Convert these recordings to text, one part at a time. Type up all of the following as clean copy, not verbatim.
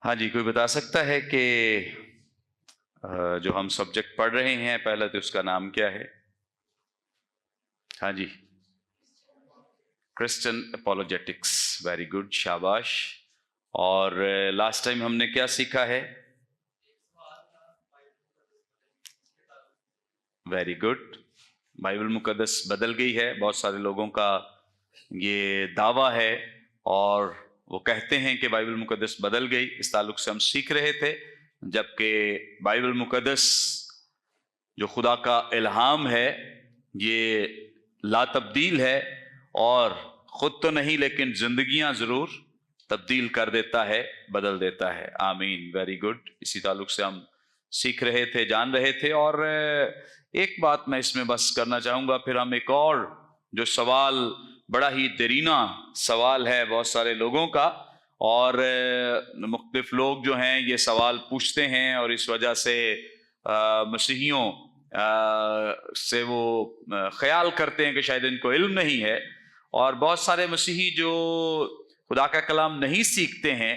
ہاں جی، کوئی بتا سکتا ہے کہ جو ہم سبجیکٹ پڑھ رہے ہیں پہلے تو اس کا نام کیا ہے؟ ہاں جی، کرسچن اپولوجیٹکس. ویری گڈ، شاباش. اور لاسٹ ٹائم ہم نے کیا سیکھا ہے؟ Very good. بائبل مقدس بدل گئی ہے، بہت سارے لوگوں کا یہ دعویٰ ہے اور وہ کہتے ہیں کہ بائبل مقدس بدل گئی. اس تعلق سے ہم سیکھ رہے تھے، جبکہ بائبل مقدس جو خدا کا الہام ہے یہ لا تبدیل ہے اور خود تو نہیں لیکن زندگیاں ضرور تبدیل کر دیتا ہے، بدل دیتا ہے. آمین. Very good. اسی تعلق سے ہم سیکھ رہے تھے، جان رہے تھے. اور ایک بات میں اس میں بس کرنا چاہوں گا، پھر ہم ایک اور جو سوال بڑا ہی دیرینہ سوال ہے بہت سارے لوگوں کا، اور مختلف لوگ جو ہیں یہ سوال پوچھتے ہیں اور اس وجہ سے مسیحیوں سے وہ خیال کرتے ہیں کہ شاید ان کو علم نہیں ہے. اور بہت سارے مسیحی جو خدا کا کلام نہیں سیکھتے ہیں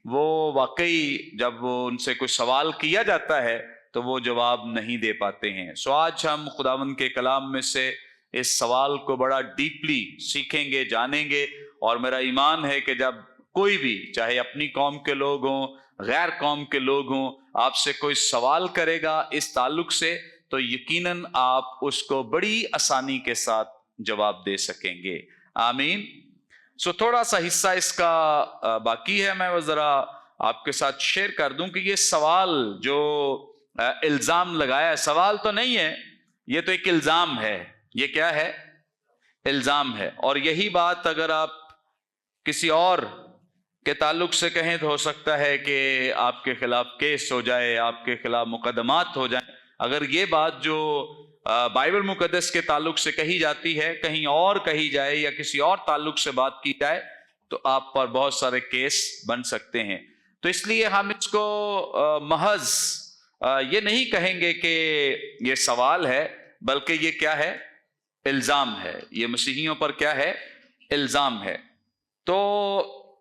وہ واقعی جب وہ ان سے کوئی سوال کیا جاتا ہے تو وہ جواب نہیں دے پاتے ہیں. سو آج ہم خداوند کے کلام میں سے اس سوال کو بڑا ڈیپلی سیکھیں گے، جانیں گے. اور میرا ایمان ہے کہ جب کوئی بھی، چاہے اپنی قوم کے لوگ ہوں، غیر قوم کے لوگ ہوں، آپ سے کوئی سوال کرے گا اس تعلق سے تو یقیناً آپ اس کو بڑی آسانی کے ساتھ جواب دے سکیں گے. آمین. سو تھوڑا سا حصہ اس کا باقی ہے، میں وہ ذرا آپ کے ساتھ شیئر کر دوں کہ یہ سوال جو الزام لگایا ہے، سوال تو نہیں ہے، یہ تو ایک الزام ہے. یہ کیا ہے؟ الزام ہے. اور یہی بات اگر آپ کسی اور کے تعلق سے کہیں تو ہو سکتا ہے کہ آپ کے خلاف کیس ہو جائے، آپ کے خلاف مقدمات ہو جائیں. اگر یہ بات جو بائبل مقدس کے تعلق سے کہی جاتی ہے کہیں اور کہی جائے یا کسی اور تعلق سے بات کی جائے تو آپ پر بہت سارے کیس بن سکتے ہیں. تو اس لیے ہم اس کو محض یہ نہیں کہیں گے کہ یہ سوال ہے، بلکہ یہ کیا ہے؟ الزام ہے. یہ مسیحیوں پر کیا ہے؟ الزام ہے. تو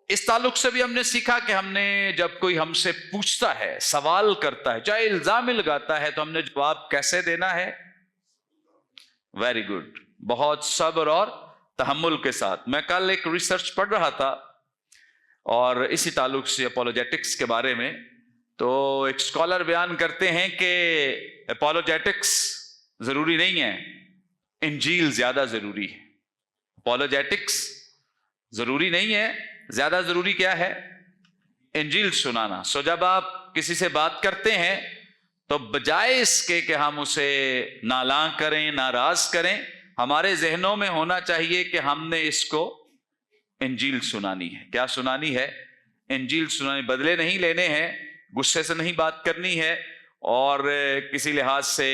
اس تعلق سے بھی ہم نے سیکھا کہ ہم نے جب کوئی ہم سے پوچھتا ہے، سوال کرتا ہے، چاہے الزام لگاتا ہے، تو ہم نے جواب کیسے دینا ہے؟ Very good. بہت صبر اور تحمل کے ساتھ. میں کل ایک ریسرچ پڑھ رہا تھا اور اسی تعلق سے اپولوجیٹکس کے بارے میں، تو ایک اسکالر بیان کرتے ہیں کہ اپولوجیٹکس ضروری نہیں ہے، انجیل زیادہ ضروری ہے. اپولوجیٹکس ضروری نہیں ہے، زیادہ ضروری کیا ہے؟ انجیل سنانا. سو جب آپ کسی سے بات کرتے ہیں تو بجائے اس کے کہ ہم اسے نالاں کریں، ناراض کریں، ہمارے ذہنوں میں ہونا چاہیے کہ ہم نے اس کو انجیل سنانی ہے. کیا سنانی ہے؟ انجیل سنانی. بدلے نہیں لینے ہیں، غصے سے نہیں بات کرنی ہے، اور کسی لحاظ سے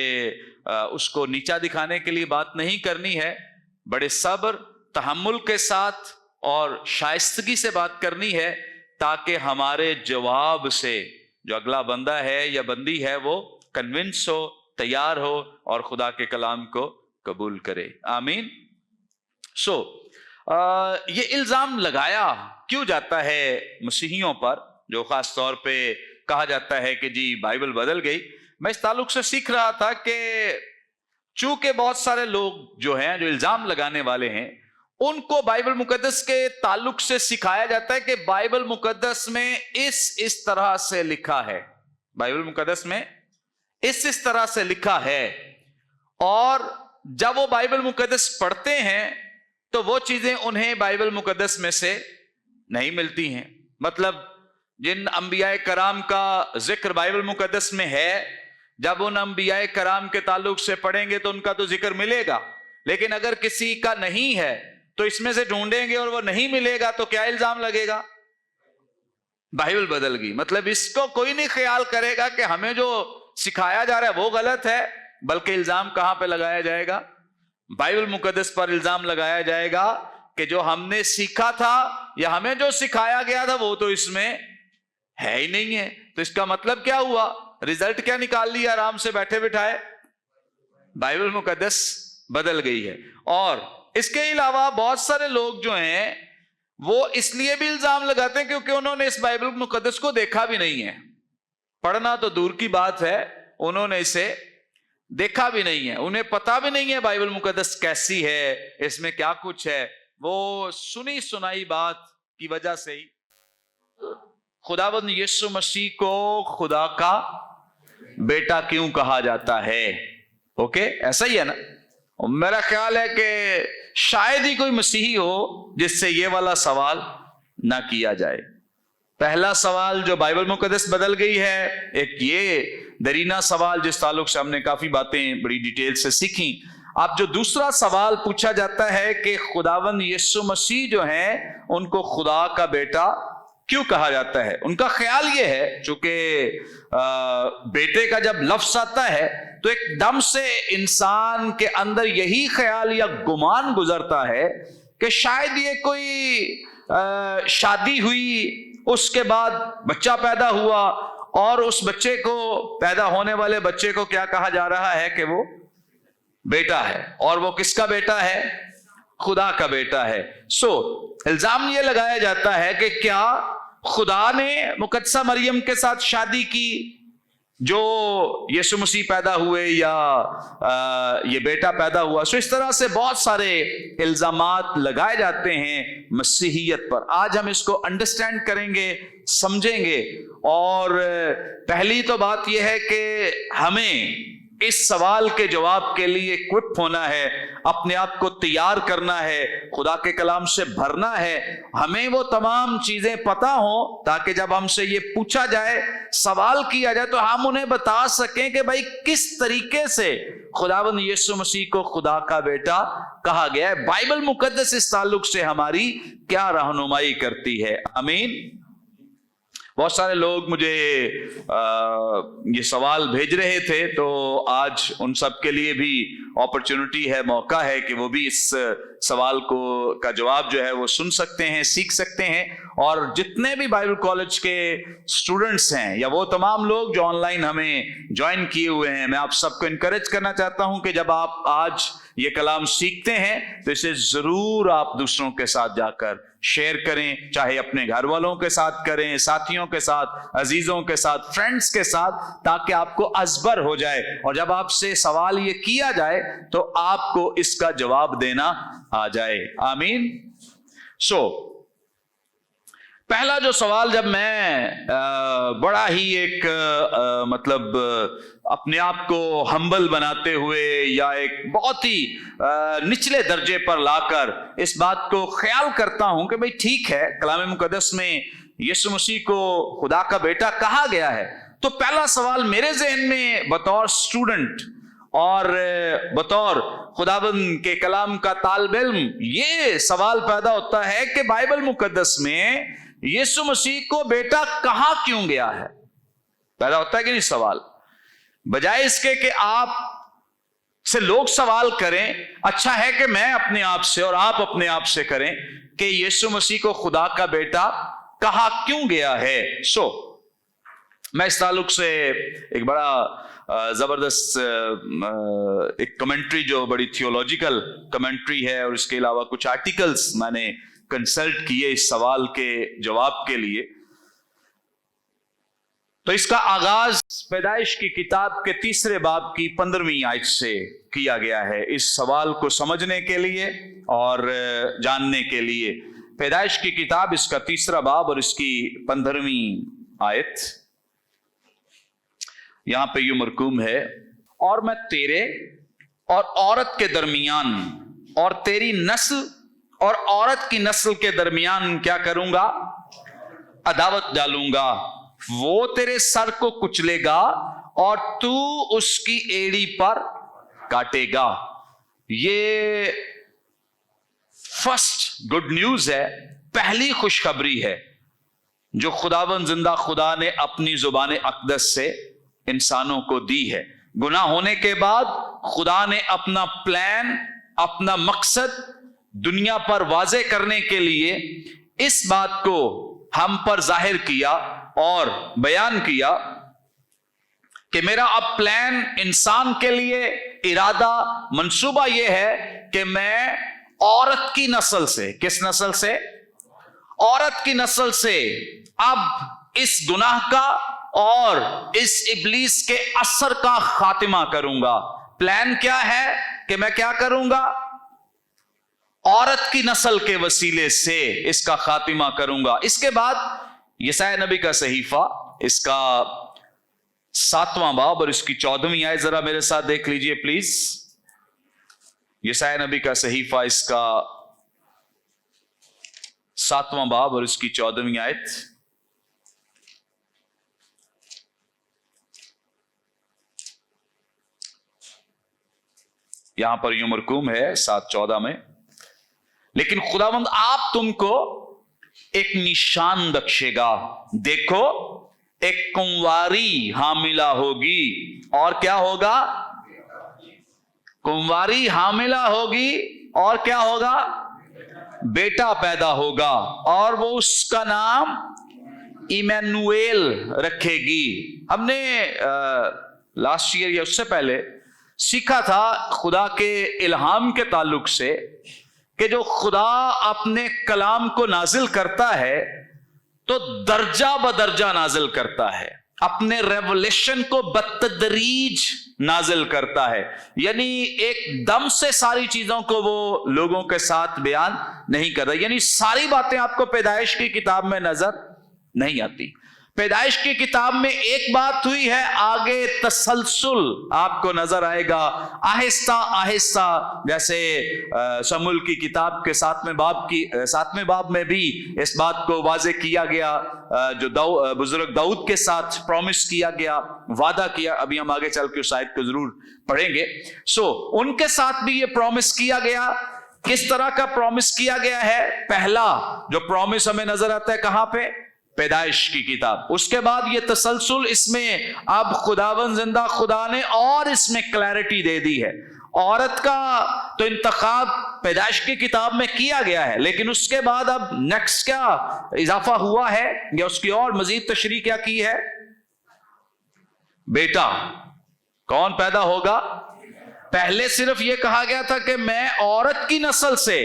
اس کو نیچا دکھانے کے لیے بات نہیں کرنی ہے. بڑے صبر، تحمل کے ساتھ اور شائستگی سے بات کرنی ہے تاکہ ہمارے جواب سے جو اگلا بندہ ہے یا بندی ہے وہ کنونس ہو، تیار ہو اور خدا کے کلام کو قبول کرے. آمین. سو یہ الزام لگایا کیوں جاتا ہے مسیحیوں پر، جو خاص طور پہ کہا جاتا ہے کہ جی بائبل بدل گئی؟ میں اس تعلق سے سیکھ رہا تھا کہ چونکہ بہت سارے لوگ جو ہیں، جو الزام لگانے والے ہیں، ان کو بائبل مقدس کے تعلق سے سکھایا جاتا ہے کہ بائبل مقدس میں اس طرح سے لکھا ہے، بائبل مقدس میں اس طرح سے لکھا ہے. اور جب وہ بائبل مقدس پڑھتے ہیں تو وہ چیزیں انہیں بائبل مقدس میں سے نہیں ملتی ہیں. مطلب جن انبیاء کرام کا ذکر بائبل مقدس میں ہے، جب ان انبیاء کرام کے تعلق سے پڑھیں گے تو ان کا تو ذکر ملے گا، لیکن اگر کسی کا نہیں ہے تو اس میں سے ڈھونڈیں گے اور وہ نہیں ملے گا تو کیا الزام لگے گا؟ بائبل بدل گئی. مطلب اس کو کوئی نہیں خیال کرے گا کہ ہمیں جو سکھایا جا رہا ہے وہ غلط ہے، بلکہ الزام کہاں پہ لگایا جائے گا؟ بائبل مقدس پر الزام لگایا جائے گا کہ جو ہم نے سیکھا تھا یا ہمیں جو سکھایا گیا تھا وہ تو اس میں ہے ہی نہیں ہے. تو اس کا مطلب کیا ہوا؟ رزلٹ کیا نکال لیا آرام سے بیٹھے بٹھائے؟ بائبل مقدس بدل گئی ہے. اور اس کے علاوہ بہت سارے لوگ جو ہیں وہ اس لیے بھی الزام لگاتے ہیں کیونکہ انہوں نے اس بائبل مقدس کو دیکھا بھی نہیں ہے. پڑھنا تو دور کی بات ہے، انہوں نے اسے دیکھا بھی نہیں ہے، انہیں پتا بھی نہیں ہے بائبل مقدس کیسی ہے، اس میں کیا کچھ ہے. وہ سنی سنائی بات کی وجہ سے ہی خداوند یسوع مسیح کو خدا کا بیٹا کیوں کہا جاتا ہے. اوکے، ایسا ہی ہے نا. میرا خیال ہے کہ شاید ہی کوئی مسیحی ہو جس سے یہ والا سوال نہ کیا جائے. پہلا سوال جو بائبل مقدس بدل گئی ہے، ایک یہ درینہ سوال جس تعلق سے ہم نے کافی باتیں بڑی ڈیٹیل سے سیکھی. اب جو دوسرا سوال پوچھا جاتا ہے کہ خداوند یسوع مسیح جو ہیں ان کو خدا کا بیٹا کیوں کہا جاتا ہے. ان کا خیال یہ ہے چونکہ بیٹے کا جب لفظ آتا ہے تو ایک دم سے انسان کے اندر یہی خیال یا گمان گزرتا ہے کہ شاید یہ کوئی شادی ہوئی، اس کے بعد بچہ پیدا ہوا اور اس بچے کو، پیدا ہونے والے بچے کو کیا کہا جا رہا ہے کہ وہ بیٹا ہے، اور وہ کس کا بیٹا ہے؟ خدا کا بیٹا ہے. الزام یہ لگایا جاتا ہے کہ کیا خدا نے مقدسہ مریم کے ساتھ شادی کی جو یسوع مسیح پیدا ہوئے، یا یہ بیٹا پیدا ہوا؟ اس طرح سے بہت سارے الزامات لگائے جاتے ہیں مسیحیت پر. آج ہم اس کو انڈرسٹینڈ کریں گے، سمجھیں گے. اور پہلی تو بات یہ ہے کہ ہمیں اس سوال کے جواب کے لیے اکوپ ہونا ہے، اپنے آپ کو تیار کرنا ہے، خدا کے کلام سے بھرنا ہے. ہمیں وہ تمام چیزیں پتہ ہوں تاکہ جب ہم سے یہ پوچھا جائے، سوال کیا جائے، تو ہم انہیں بتا سکیں کہ بھائی کس طریقے سے خداوند یسوع مسیح کو خدا کا بیٹا کہا گیا ہے. بائبل مقدس اس تعلق سے ہماری کیا رہنمائی کرتی ہے. آمین. بہت سارے لوگ مجھے یہ سوال بھیج رہے تھے، تو آج ان سب کے لیے بھی اپرچونٹی ہے، موقع ہے کہ وہ بھی اس سوال کا جواب جو ہے وہ سن سکتے ہیں، سیکھ سکتے ہیں. اور جتنے بھی بائبل کالج کے اسٹوڈنٹس ہیں یا وہ تمام لوگ جو آن لائن ہمیں جوائن کیے ہوئے ہیں، میں آپ سب کو انکریج کرنا چاہتا ہوں کہ جب آپ آج یہ کلام سیکھتے ہیں تو اسے ضرور آپ دوسروں کے ساتھ جا کر شیئر کریں، چاہے اپنے گھر والوں کے ساتھ کریں، ساتھیوں کے ساتھ، عزیزوں کے ساتھ، فرینڈز کے ساتھ، تاکہ آپ کو ازبر ہو جائے اور جب آپ سے سوال یہ کیا جائے تو آپ کو اس کا جواب دینا آ جائے. آمین. پہلا جو سوال جب میں بڑا ہی ایک مطلب اپنے آپ کو ہمبل بناتے ہوئے یا ایک بہت ہی نچلے درجے پر لا کر اس بات کو خیال کرتا ہوں کہ بھئی ٹھیک ہے، کلام مقدس میں یسوع مسیح کو خدا کا بیٹا کہا گیا ہے، تو پہلا سوال میرے ذہن میں بطور اسٹوڈنٹ اور بطور خداوند کے کلام کا طالب علم یہ سوال پیدا ہوتا ہے کہ بائبل مقدس میں یسوع مسیح کو بیٹا کہا کیوں گیا ہے. پیدا ہوتا ہے کہ نہیں سوال؟ بجائے اس کے کہ آپ سے لوگ سوال کریں، اچھا ہے کہ میں اپنے آپ سے اور آپ اپنے آپ سے کریں کہ یسوع مسیح کو خدا کا بیٹا کہا کیوں گیا ہے. میں اس تعلق سے ایک بڑا زبردست ایک کمنٹری جو بڑی تھیولوجیکل کمنٹری ہے، اور اس کے علاوہ کچھ آرٹیکلز میں نے کنسلٹ کیے اس سوال کے جواب کے لیے. تو اس کا آغاز پیدائش کی کتاب کے 3 باب کی 15ویں آیت سے کیا گیا ہے، اس سوال کو سمجھنے کے لیے اور جاننے کے لیے. پیدائش کی کتاب اس کا 3 باب اور اس کی 15ویں آیت. یہاں پہ یوں مرقوم ہے، اور میں تیرے اور عورت کے درمیان اور تیری نسل اور عورت کی نسل کے درمیان کیا کروں گا؟ عداوت ڈالوں گا، وہ تیرے سر کو کچلے گا اور تو اس کی ایڑی پر کاٹے گا. یہ فرسٹ گڈ نیوز ہے، پہلی خوشخبری ہے جو خداوند زندہ خدا نے اپنی زبان اقدس سے انسانوں کو دی ہے. گناہ ہونے کے بعد خدا نے اپنا پلان، اپنا مقصد دنیا پر واضح کرنے کے لیے اس بات کو ہم پر ظاہر کیا اور بیان کیا کہ میرا اب پلان انسان کے لیے، ارادہ، منصوبہ یہ ہے کہ میں عورت کی نسل سے، کس نسل سے؟ औरत की नस्ल से अब इस गुनाह का और इस इब्लीस के असर का खातिमा करूंगा। प्लान क्या है कि मैं क्या करूंगा? औरत की नस्ल के वसीले से इसका खातिमा करूंगा। इसके बाद यशायाह नबी का सहीफा, इसका 7वां बाब और इसकी 14वीं आयत जरा मेरे साथ देख लीजिए प्लीज। यशायाह नबी का सहीफा, इसका 7वां बाब और इसकी 14वीं आयत। यहां पर यूं मरकूम है 7:14 में, लेकिन खुदावंद आप तुमको एक निशान बख्शेगा। देखो, एक कुंवारी हामिला होगी और क्या होगा? कुंवारी हामिला होगी और क्या होगा? बेटा पैदा होगा और वो उसका नाम इमैनुएल रखेगी। हमने लास्ट ईयर या उससे पहले सीखा था खुदा के इल्हाम के ताल्लुक से कि जो खुदा अपने कलाम को नाजिल करता है तो दर्जा बदर्जा नाजिल करता है, अपने रेवलेशन को बतदरीज नाजिल करता है। यानी एकदम से सारी चीजों को वो लोगों के साथ बयान नहीं करता। यानी सारी बातें आपको पैदाइश की किताब में नजर नहीं आती। पैदाइश की किताब में एक बात हुई है, आगे तसलसल आपको नजर आएगा, आहिस्ता आहिस्ता। जैसे शमूएल की किताब के 7वें बाब में भी इस बात को वाजे किया गया, जो बुजुर्ग दाऊद के साथ प्रॉमिस किया गया, वादा किया। अभी हम आगे चल के उस आयत को जरूर पढ़ेंगे। उनके साथ भी ये प्रॉमिस किया गया। किस तरह का प्रॉमिस किया गया है? पहला जो प्रॉमिस हमें नजर आता है कहां पे? पैदाइश की किताब। उसके बाद ये तसलसल, इसमें अब खुदावन जिंदा खुदा ने और इसमें क्लैरिटी दे दी है। औरत का तो इंतखाब पैदाइश की किताब में किया गया है, लेकिन उसके बाद अब नेक्स्ट क्या इजाफा हुआ है या उसकी और मजीद तशरीह क्या की है? बेटा। कौन पैदा होगा? पहले सिर्फ यह कहा गया था कि मैं औरत की नस्ल से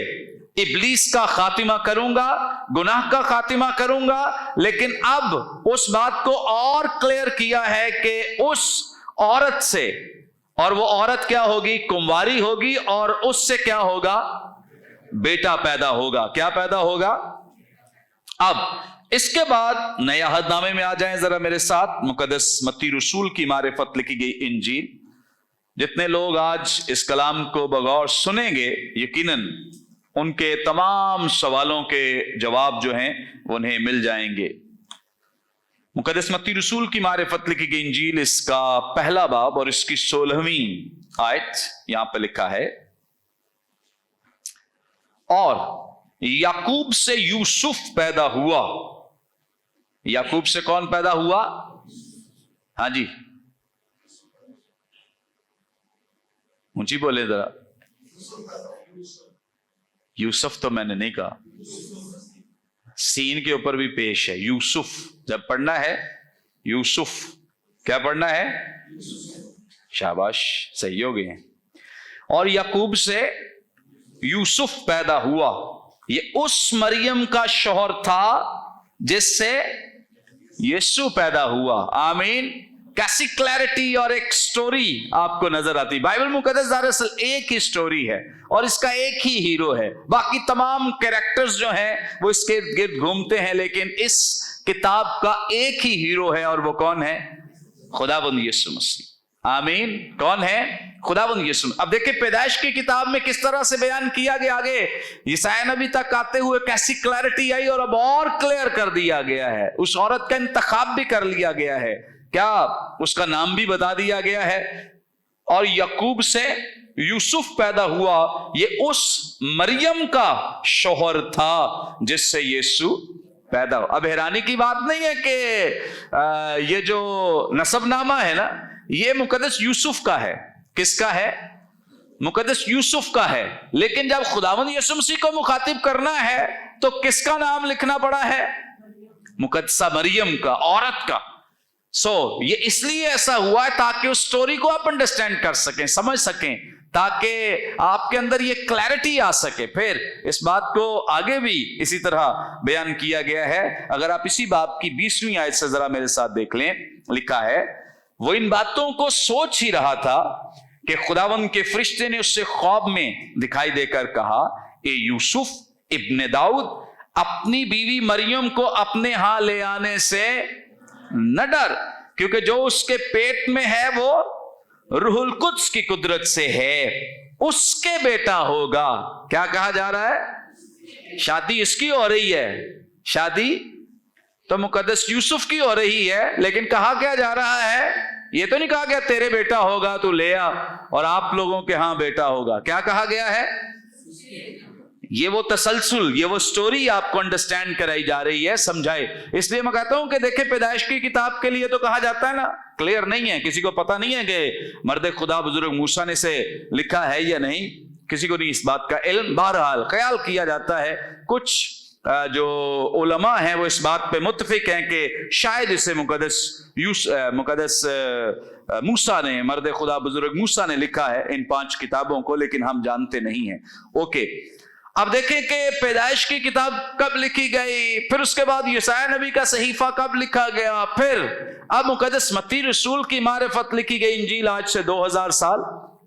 इब्लीस का खातिमा करूंगा, गुनाह का खातिमा करूंगा, लेकिन अब उस बात को और क्लियर किया है कि उस औरत से, और वो औरत क्या होगी? कुंवारी होगी और उससे क्या होगा? बेटा पैदा होगा। क्या पैदा होगा? अब इसके बाद नए अहदनामे में आ जाएं जरा मेरे साथ। मुकद्दस मत्ती रसूल की मारिफत लिखी गई इंजील। जितने लोग आज इस कलाम को बगौर सुनेंगे, यकीनन उनके तमाम सवालों के जवाब जो हैं उन्हें मिल जाएंगे। मुकद्दस मत्ती रसूल की मारिफत लिखी गई इंजील, इसका 1 बाब और इसकी 16वीं आयत यहां पर लिखा है, और याकूब से यूसुफ पैदा हुआ। याकूब से कौन पैदा हुआ? हाँ जी, ऊंची बोले जरा। यूसुफ तो मैंने नहीं कहा, सीन के ऊपर भी पेश है यूसुफ। जब पढ़ना है यूसुफ, क्या पढ़ना है? शाबाश, सही हो गए। और याकूब से यूसुफ पैदा हुआ। ये उस मरियम का शौहर था जिससे यीशु पैदा हुआ। आमीन। कैसी क्लैरिटी और एक स्टोरी आपको नजर आती। बाइबल मुकद्दस दरअसल एक ही स्टोरी है और इसका एक ही हीरो है। बाकी तमाम कैरेक्टर्स जो हैं वो इसके इर्द गिर्द घूमते हैं, लेकिन इस किताब का एक ही हीरो है, और वो कौन है? खुदावंद यीशु मसीह। आमीन। कौन है? खुदावंद यीशु। अब देखिए पैदाइश की किताब में किस तरह से बयान किया गया, आगे यशायाह नबी तक आते हुए कैसी क्लैरिटी आई, और अब और क्लियर कर दिया गया है। उस औरत का इंतखाब भी कर लिया गया है, क्या उसका नाम भी बता दिया गया है। और याकूब से यूसुफ पैदा हुआ। ये उस मरियम का शौहर था जिससे यीशु पैदा हुआ। अब हैरानी की बात नहीं है कि ये जो नसबनामा है ना, ये मुकद्दस यूसुफ का है। किसका है? मुकद्दस यूसुफ का है। लेकिन जब खुदावंद यीशु मसीह को मुखातिब करना है तो किसका नाम लिखना पड़ा है? मुकद्दसा मरियम का, औरत का। ये इसलिए ऐसा हुआ है ताकि उस स्टोरी को आप अंडरस्टैंड कर सकें, समझ सकें تاکہ آپ کے اندر یہ کلیرٹی آ سکے. پھر اس بات کو آگے بھی اسی طرح بیان کیا گیا ہے. اگر آپ اسی باب کی 20ویں آیت سے ذرا میرے ساتھ دیکھ لیں, لکھا ہے وہ ان باتوں کو سوچ ہی رہا تھا کہ خداوند کے فرشتے نے اس سے خواب میں دکھائی دے کر کہا, اے یوسف ابن داؤد, اپنی بیوی مریم کو اپنے ہاں لے آنے سے نہ ڈر, کیونکہ جو اس کے پیٹ میں ہے وہ روح القدس کی قدرت سے ہے, اس کے بیٹا ہوگا. کیا کہا جا رہا ہے؟ شادی اس کی ہو رہی ہے, شادی تو مقدس یوسف کی ہو رہی ہے, لیکن کہا کیا جا رہا ہے؟ یہ تو نہیں کہا گیا تیرے بیٹا ہوگا تو لے آ اور آپ لوگوں کے ہاں بیٹا ہوگا. کیا کہا گیا ہے؟ یہ وہ تسلسل, یہ وہ سٹوری آپ کو انڈرسٹینڈ کرائی جا رہی ہے, سمجھائے. اس لیے میں کہتا ہوں کہ دیکھیں پیدائش کی کتاب کے لیے تو کہا جاتا ہے نا, کلیئر نہیں ہے, کسی کو پتا نہیں ہے کہ مرد خدا بزرگ موسیٰ نے سے لکھا ہے یا نہیں, کسی کو نہیں اس بات کا علم. بہرحال خیال کیا جاتا ہے, کچھ جو علماء ہیں وہ اس بات پہ متفق ہیں کہ شاید اسے مقدس موسیٰ نے, مرد خدا بزرگ موسیٰ نے لکھا ہے ان 5 کتابوں کو, لیکن ہم جانتے نہیں ہیں. اوکے, اب دیکھیں کہ پیدائش کی کتاب کب لکھی گئی, پھر اس کے بعد یسعیاہ نبی کا صحیفہ کب لکھا گیا, پھر اب مقدس متی رسول کی معرفت لکھی گئی. انجیل آج سے 2000 سال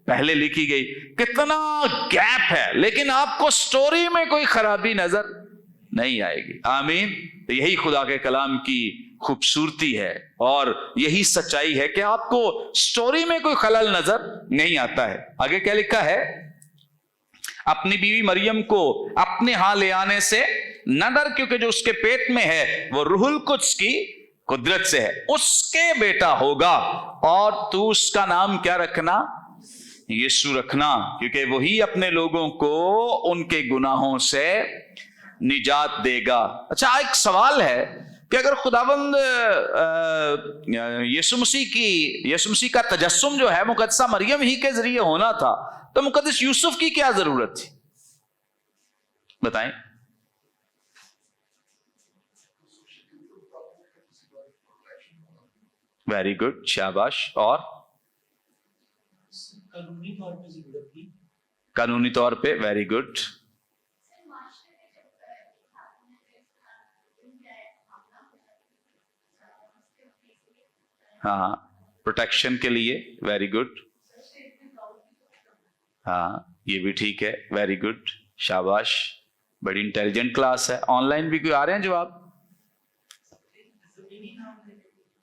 پہلے لکھی گئی. کتنا گیپ ہے, لیکن آپ کو سٹوری میں کوئی خرابی نظر نہیں آئے گی. آمین. یہی خدا کے کلام کی خوبصورتی ہے اور یہی سچائی ہے کہ آپ کو سٹوری میں کوئی خلل نظر نہیں آتا ہے. آگے کیا لکھا ہے؟ اپنی بیوی مریم کو اپنے ہاں لے آنے سے نہ ڈر, کیونکہ جو اس کے پیٹ میں ہے وہ روح القدس کی قدرت سے ہے, اس کے بیٹا ہوگا اور تو اس کا نام کیا رکھنا؟ یسوع رکھنا, کیونکہ وہی اپنے لوگوں کو ان کے گناہوں سے نجات دے گا. اچھا, ایک سوال ہے کہ اگر خداوند یسوع مسیح کا تجسم جو ہے مقدسہ مریم ہی کے ذریعے ہونا تھا, تو مقدس یوسف کی کیا ضرورت تھی؟ بتائیں. ویری گڈ, شاباش. اور قانونی طور پہ ویری گڈ. ہاں, پروٹیکشن کے لیے ویری گڈ. ہاں, یہ بھی ٹھیک ہے, ویری گڈ, شاباش. بڑی انٹیلیجنٹ کلاس ہے. آن لائن بھی کوئی آ رہے ہیں جواب؟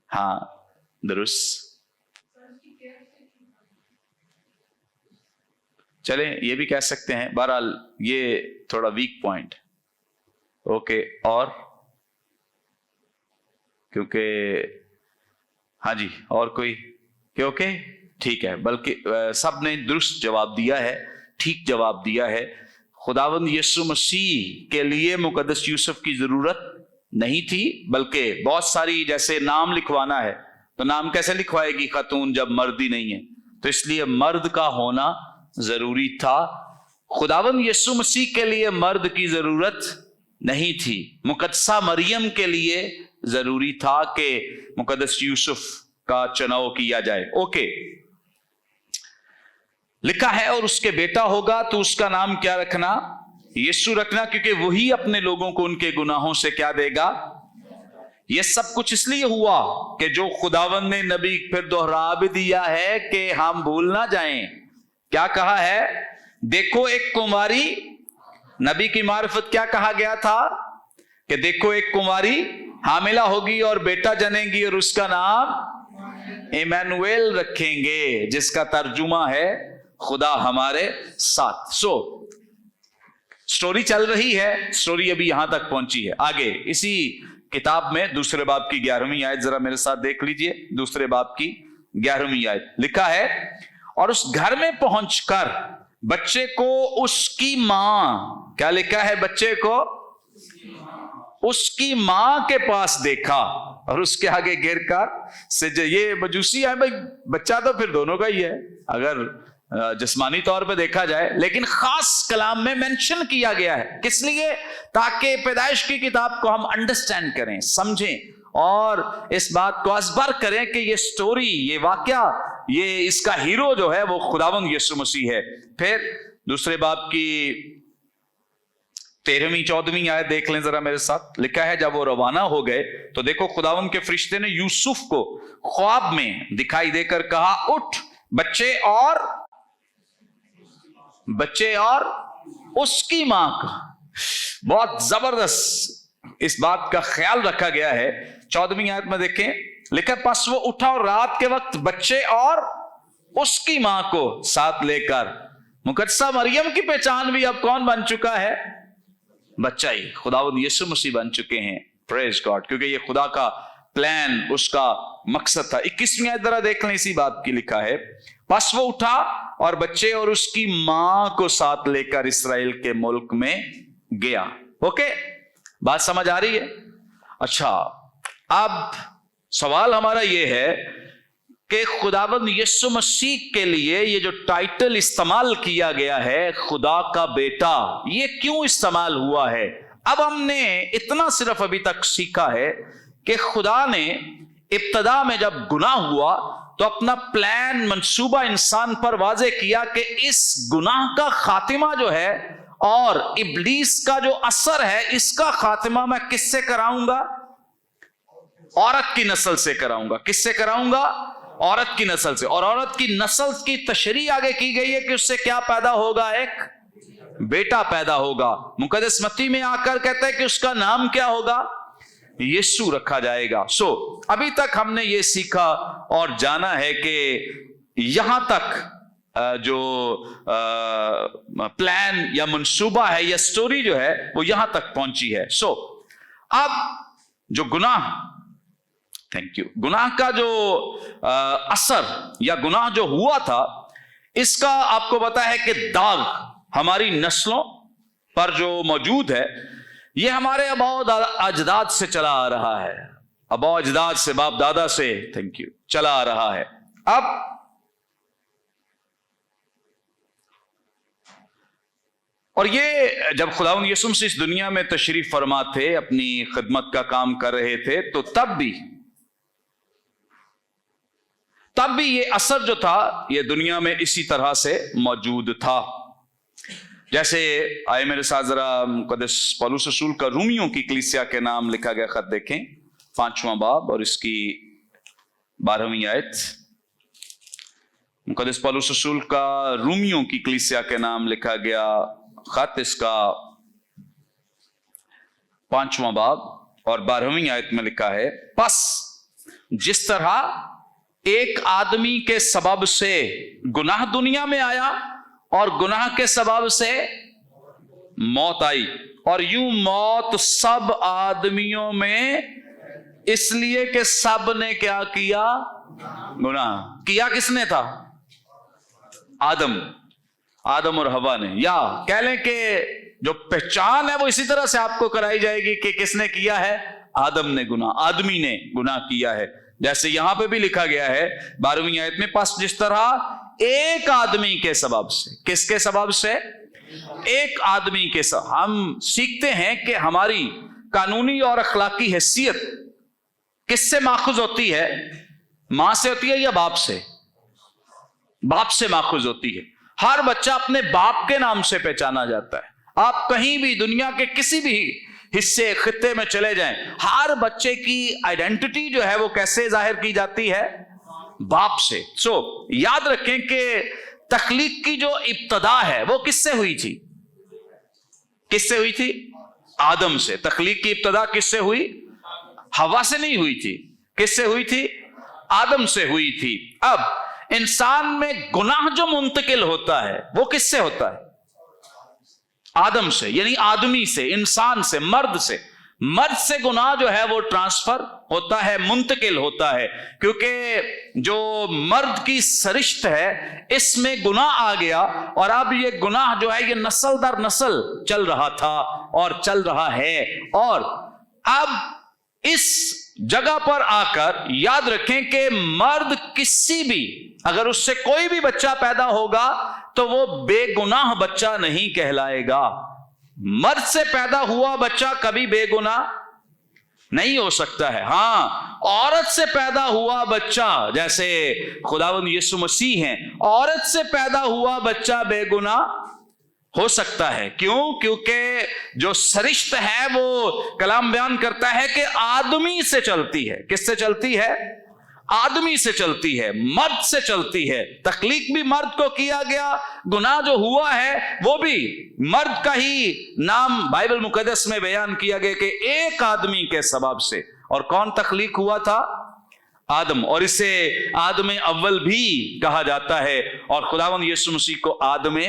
ہاں, درست. چلیں یہ بھی کہہ سکتے ہیں. بہرحال یہ تھوڑا ویک پوائنٹ. اوکے, اور کیونکہ ہاں جی, اور کوئی کہ اوکے ٹھیک ہے, بلکہ سب نے درست جواب دیا ہے, ٹھیک جواب دیا ہے. خداوند یسوع مسیح کے لیے مقدس یوسف کی ضرورت نہیں تھی, بلکہ بہت ساری, جیسے نام لکھوانا ہے تو نام کیسے لکھوائے گی خاتون جب مرد ہی نہیں ہے, تو اس لیے مرد کا ہونا ضروری تھا. خداوند یسوع مسیح کے لیے مرد کی ضرورت نہیں تھی, مقدسہ مریم کے لیے ضروری تھا کہ مقدس یوسف کا چناؤ کیا جائے. اوکے, لکھا ہے اور اس کے بیٹا ہوگا تو اس کا نام کیا رکھنا؟ یسوع رکھنا, کیونکہ وہی اپنے لوگوں کو ان کے گناہوں سے کیا دے گا؟ یہ سب کچھ اس لیے ہوا کہ جو خداوند نے نبی پھر دوہرا بھی دیا ہے کہ ہم بھول نہ جائیں. کیا کہا ہے؟ دیکھو ایک کنواری, نبی کی معرفت کیا کہا گیا تھا کہ دیکھو ایک کنواری حاملہ ہوگی اور بیٹا جنے گی اور اس کا نام ایمانویل رکھیں گے, جس کا ترجمہ ہے خدا ہمارے ساتھ. سٹوری چل رہی ہے, سٹوری ابھی یہاں تک پہنچی ہے. آگے اسی کتاب میں دوسرے باب کی 11ویں آیت ذرا میرے ساتھ دیکھ لیجئے. دوسرے باب کی 11ویں آیت لکھا ہے, اور اس گھر میں پہنچ کر بچے کو اس کی ماں, کیا لکھا ہے؟ بچے کو اس کی ماں کے پاس دیکھا اور اس کے آگے گر کر یہ مجوسی ہے بھائی, بچہ تو پھر دونوں کا ہی ہے اگر جسمانی طور پہ دیکھا جائے, لیکن خاص کلام میں مینشن کیا گیا ہے. کس لیے؟ تاکہ پیدائش کی کتاب کو ہم انڈرسٹینڈ کریں, سمجھیں اور اس بات کو ازبر کریں کہ یہ سٹوری, یہ واقعہ, ये इसका हीरो जो है वो खुदावंद यीशु मसीह है। फिर दूसरे बाब की 13वीं 14वीं आयत देख लें जरा मेरे साथ। लिखा है, जब वो रवाना हो गए तो देखो खुदावंद के फरिश्ते ने यूसुफ को ख्वाब में दिखाई देकर कहा, उठ, बच्चे और उसकी मां का। बहुत जबरदस्त इस बात का ख्याल रखा गया है। 14वीं आयत में देखें, लिखा, पस वो उठा और रात के वक्त बच्चे और उसकी मां को साथ लेकर। मुकद्दसा मरियम की पहचान भी अब कौन बन चुका है? बच्चा ही, खुदावंद यीशु मसीह बन चुके हैं। प्रेज गॉड, क्योंकि ये खुदा का प्लान, उसका मकसद था। 21वीं आयत जरा देख लें, इसी बात की लिखा है, बस वो उठा और बच्चे और उसकी मां को साथ लेकर इस्राएल के मुल्क में गया। ओके, बात समझ आ रही है? अच्छा, अब सवाल हमारा ये है कि खुदावंद यीशु मसीह के लिए ये जो टाइटल इस्तेमाल किया गया है, खुदा का बेटा, ये क्यों इस्तेमाल हुआ है? अब हमने इतना सिर्फ अभी तक सीखा है कि खुदा ने इब्तदा में जब गुनाह हुआ तो अपना प्लान, मंसूबा इंसान पर वाजे किया कि इस गुनाह का खातिमा जो है और इब्लीस का जो असर है, इसका खातिमा मैं किससे कराऊंगा? औरत की नस्ल से कराऊंगा। किससे कराऊंगा? औरत की नस्ल से। और औरत की नस्ल की तशरीह आगे की गई है कि उससे क्या पैदा होगा? एक बेटा पैदा होगा। मुकद्दस मत्ती में आकर कहता है कि उसका नाम क्या होगा? यीशु रखा जाएगा। अभी तक हमने ये सीखा और जाना है कि यहां तक जो प्लान या मंसूबा है या स्टोरी जो है वो यहां तक पहुंची है। अब जो गुनाह, थैंक यू, गुनाह का जो असर या गुनाह जो हुआ था, इसका आपको पता है कि दाग हमारी नस्लों पर जो मौजूद है, ये हमारे आबा अजदाद से चला आ रहा है। आबा अजदाद से, बाप दादा से, थैंक यू, चला आ रहा है। अब और ये जब खुदावंद यीशु मसीह इस दुनिया में तशरीफ फरमा थे, अपनी खिदमत का काम कर रहे थे, तो तब भी ये असर जो था ये दुनिया में इसी तरह से मौजूद था। जैसे आए मेरे साथ जरा मुकद्दस पौलुस रसूल का रूमियों की कलीसिया के नाम लिखा गया खत देखें, 5वां बाब और इसकी 12वीं आयत। मुकद्दस पौलुस रसूल का रूमियों की कलीसिया के नाम लिखा गया खत, इसका 5वां बाब और 12वीं आयत में लिखा है, बस जिस तरह एक आदमी के सबब से गुनाह दुनिया में आया और गुनाह के सबब से मौत आई, और यूं मौत सब आदमियों में इसलिए कि सब ने क्या किया? गुनाह किया। किसने था? आदम और हवा ने। या कह लें कि जो पहचान है वो इसी तरह से आपको कराई जाएगी कि किसने किया है? आदम ने गुनाह, आदमी ने गुनाह किया है। जैसे यहां पे भी लिखा गया है 12वीं आयत में, पस जिस तरह एक आदमी के सबब से। किसके सबब से? एक आदमी के सबब। हम सीखते हैं कि हमारी कानूनी और अखलाकी हैसियत किससे माखुज होती है? मां से होती है या बाप से? बाप से माखुज होती है। हर बच्चा अपने बाप के नाम से पहचाना जाता है। आप कहीं भी दुनिया के किसी भी हिस्से, खित्ते में चले जाएं, हर बच्चे की आइडेंटिटी जो है वो कैसे जाहिर की जाती है? बाप से। याद रखें कि तख्लीक की जो इब्तदा है वो किससे हुई थी? किससे हुई थी? आदम से। तख्लीक की इब्तदा किससे हुई? हवा से नहीं हुई थी। किससे हुई थी? आदम से हुई थी। अब इंसान में गुनाह जो मुंतकिल होता है वो किससे होता है? आदम से, यानी आदमी से, इंसान से, मर्द से। मर्द से गुनाह जो है वो ट्रांसफर होता है, मुंतकिल होता है, क्योंकि जो मर्द की सरिश्त है इसमें गुनाह आ गया, और अब ये गुनाह जो है ये नस्ल दर नस्ल चल रहा था और चल रहा है। और अब इस जगह पर आकर याद रखें कि मर्द किसी भी, अगर उससे कोई भी बच्चा पैदा होगा तो वो बेगुनाह बच्चा नहीं कहलाएगा। मर्द से पैदा हुआ बच्चा कभी बेगुनाह नहीं हो सकता है। हाँ, औरत से पैदा हुआ बच्चा, जैसे खुदावंद यीशु मसीह हैं, औरत से पैदा हुआ बच्चा बेगुनाह हो सकता है। क्यों? क्योंकि जो सरिश्त है वो कलाम बयान करता है कि आदमी से चलती है। किससे चलती है? आदमी से चलती है, मर्द से चलती है। तख्लीक भी मर्द को किया गया, गुनाह जो हुआ है वो भी मर्द का ही नाम बाइबल मुकद्दस में बयान किया गया कि एक आदमी के सबब से। और कौन तख्लीक हुआ था? आदम। और इसे आदम अव्वल भी कहा जाता है, और खुदावंद यीशु मसीह को आदम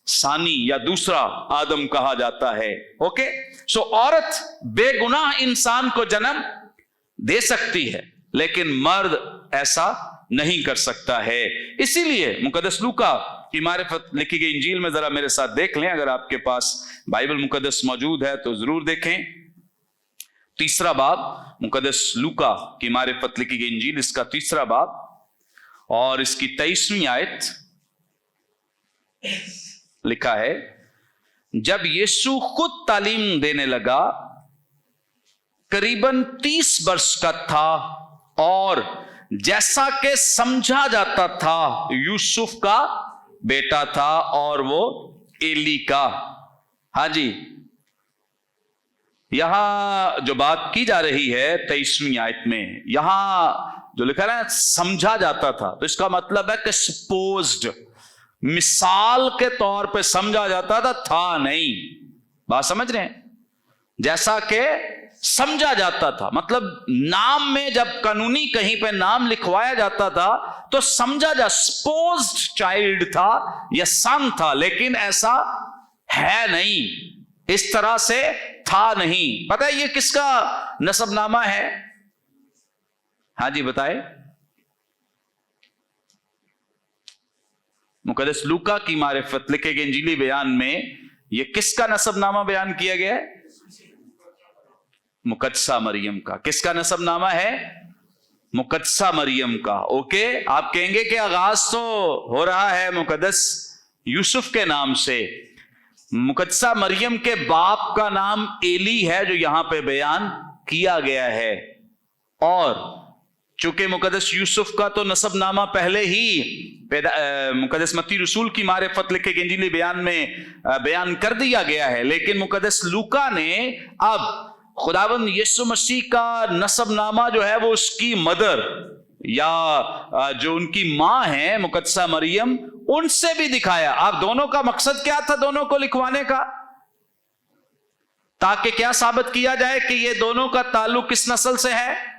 सानी या दूसरा आदम कहा जाता है। ओके, सो औरत बेगुनाह इंसान को जन्म दे सकती है, लेकिन मर्द ऐसा नहीं कर सकता है। इसीलिए मुकद्दस लूका की मारिफत लिखी गई इंजील में जरा मेरे साथ देख लें। अगर आपके पास बाइबल मुकद्दस मौजूद है तो जरूर देखें। 3 बाब, मुकद्दस लूका की मारिफत लिखी गई इंजील, इसका 3 बाब और इसकी 23वीं आयत लिखा है, जब यीशु खुद तालीम देने लगा, करीबन 30 वर्ष का था, और जैसा कि समझा जाता था यूसुफ का बेटा था और वो एली का। हाँ जी, यहां जो बात की जा रही है 23वीं आयत में, यहां जो लिखा है समझा जाता था, तो इसका मतलब है कि सपोज्ड, मिसाल के तौर पे समझा जाता था नहीं। बात समझ रहे हैं? जैसा कि समझा जाता था, मतलब नाम में जब कानूनी कहीं पे नाम लिखवाया जाता था तो समझा जा सपोज्ड चाइल्ड था या सन था, लेकिन ऐसा है नहीं, इस तरह से था नहीं। पता है ये किसका नसबनामा है? हाँ जी बताए। मुकद्दस लूका की मारिफत लिखे गए इंजीली बयान में ये किसका नसबनामा बयान किया गया है? मुकद्दसा मरियम का। किसका नसबनामा है? मुकद्दसा मरियम का। ओके, आप कहेंगे कि आगाज तो हो रहा है मुकद्दस यूसुफ के नाम से। मुकद्दसा मरियम के बाप का नाम एली है जो यहां पे बयान किया गया है, और चूंकि मुकद्दस यूसुफ का तो नसबनामा पहले ही मुकद्दस मत्ती रसूल की मारिफत लिखे गए इंजीली बयान में बयान कर दिया गया है, लेकिन मुकद्दस लूका ने अब खुदावंद यीशु मसीह का नसबनामा जो है वो उसकी मदर या जो उनकी मां है मुकद्दसा मरियम, उनसे भी दिखाया। आप दोनों का मकसद क्या था दोनों को लिखवाने का? ताकि क्या साबित किया जाए कि ये दोनों का ताल्लुक किस नस्ल से है?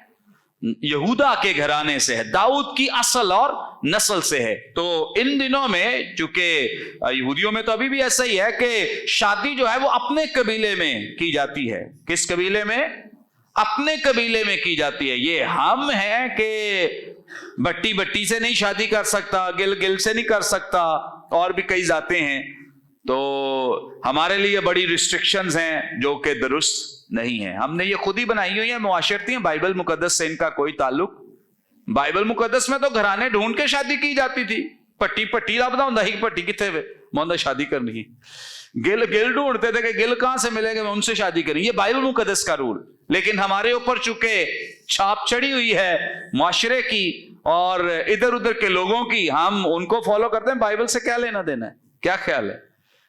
यहूदा के घराने से है, दाऊद की असल और नस्ल से है। तो इन दिनों में चूंकि यहूदियों में तो अभी भी ऐसा ही है कि शादी जो है वो अपने कबीले में की जाती है। किस कबीले में? अपने कबीले में की जाती है। ये हम हैं कि बट्टी बट्टी से नहीं शादी कर सकता, गिल गिल से नहीं कर सकता, और भी कई जाते हैं, तो हमारे लिए बड़ी रिस्ट्रिक्शंस हैं जो कि दुरुस्त नहीं है। हमने ये खुद ही बनाई हुई है, मुआशरती हैं, बाइबल मुकद्दस से इनका कोई ताल्लुक। बाइबल मुकद्दस में तो घराने ढूंढ के शादी की जाती थी। पट्टी पट्टी ला बताऊं दही पट्टी कितने वे मोंदा शादी करनी है, गिल गिल ढूंढते थे कि गिल कहां से मिलेंगे, उनसे शादी करें। ये बाइबल मुकद्दस का रूल। लेकिन हमारे ऊपर चूंकि छाप चढ़ी हुई है मुआशरे की और इधर उधर के लोगों की, हम उनको फॉलो करते हैं। बाइबल से क्या लेना देना है? क्या ख्याल है?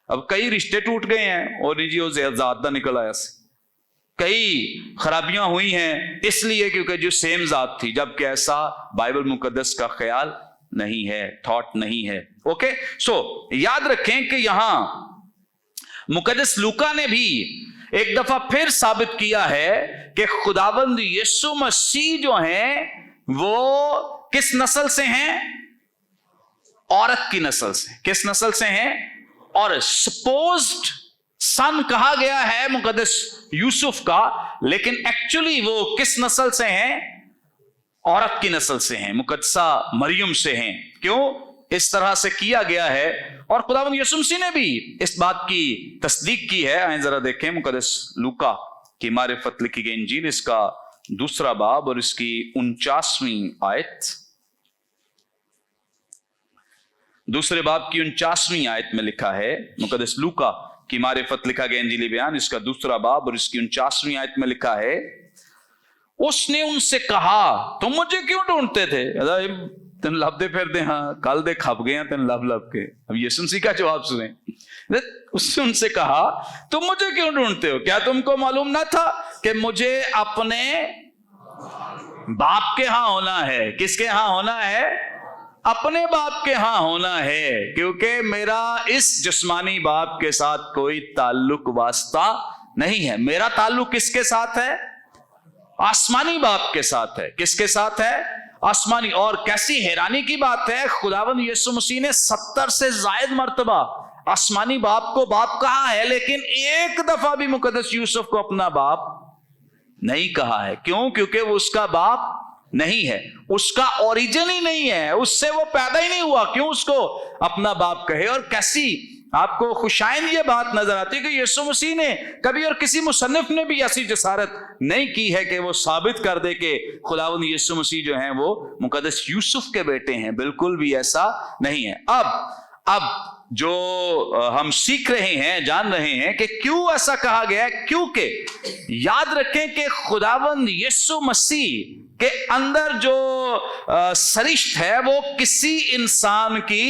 अब कई रिश्ते टूट गए हैं और ज्यादा निकल आया से, कई खराबियां हुई हैं इसलिए क्योंकि जो सेम जात थी, जबकि ऐसा बाइबल मुकद्दस का ख्याल नहीं है, थॉट नहीं है। ओके, सो याद रखें कि यहां मुकद्दस लूका ने भी एक दफा फिर साबित किया है कि खुदावंद यीशु मसीह जो हैं वो किस नस्ल से हैं? औरत की नस्ल से। किस नस्ल से हैं? और सपोज्ड सन कहा गया है मुकद्दस यूसुफ का, लेकिन एक्चुअली वो किस नस्ल से हैं? औरत की नस्ल से हैं, मुकद्दसा मरियम से हैं। क्यों इस तरह से किया गया है? और खुदावंद यीशु मसीह ने भी इस बात की तस्दीक की है। आइए जरा देखें मुकद्दस लूका की मारिफत लिखी गई इंजील, इसका 2 बाब और इसकी 49वीं आयत। 2 बाब की 49वीं आयत में लिखा है, मुकद्दस लूका की मारिफत लिखा गया इंजीली बयान, इसका 2 बाब और इसकी 49वीं आयत में लिखा है, उसने उनसे कहा तुम मुझे क्यों ढूंढते थे? तेन लभदे फिरदे हाँ, कल दे खप गए हैं तेन लब के। अब यीशु मसीह का जवाब सुने। उसने उनसे कहा तुम मुझे क्यों ढूंढते हो? क्या तुमको मालूम ना था कि मुझे अपने बाप के यहां होना है? किसके यहां होना है? अपने बाप के यहां होना है, क्योंकि मेरा इस जिस्मानी बाप के साथ कोई ताल्लुक वास्ता नहीं है। मेरा ताल्लुक किसके साथ है? आसमानी बाप के साथ है। किसके साथ है? आसमानी। और कैसी हैरानी की बात है, खुदावंद यीशु मसीह ने 70 से ज्यादा मर्तबा आसमानी बाप को बाप कहा है, लेकिन एक दफा भी मुकद्दस यूसुफ को अपना बाप नहीं कहा है। क्यों? क्योंकि वो उसका बाप नहीं है, उसका ओरिजिन ही नहीं है, उससे वो पैदा ही नहीं हुआ। क्यों उसको अपना बाप कहे? और कैसी आपको खुशाइन ये बात नजर आती है कि यीशु मसीह ने कभी और किसी मुसन्निफ ने भी ऐसी जसारत नहीं की है कि वो साबित कर दे कि खुदावंद यीशु मसीह जो हैं वो मुकद्दस यूसुफ के बेटे हैं। बिल्कुल भी ऐसा नहीं है। अब जो हम सीख रहे हैं, जान रहे हैं कि क्यों ऐसा कहा गया है, क्योंकि याद रखें कि खुदावंद यीशु मसीह के अंदर जो सरिश्त है वो किसी इंसान की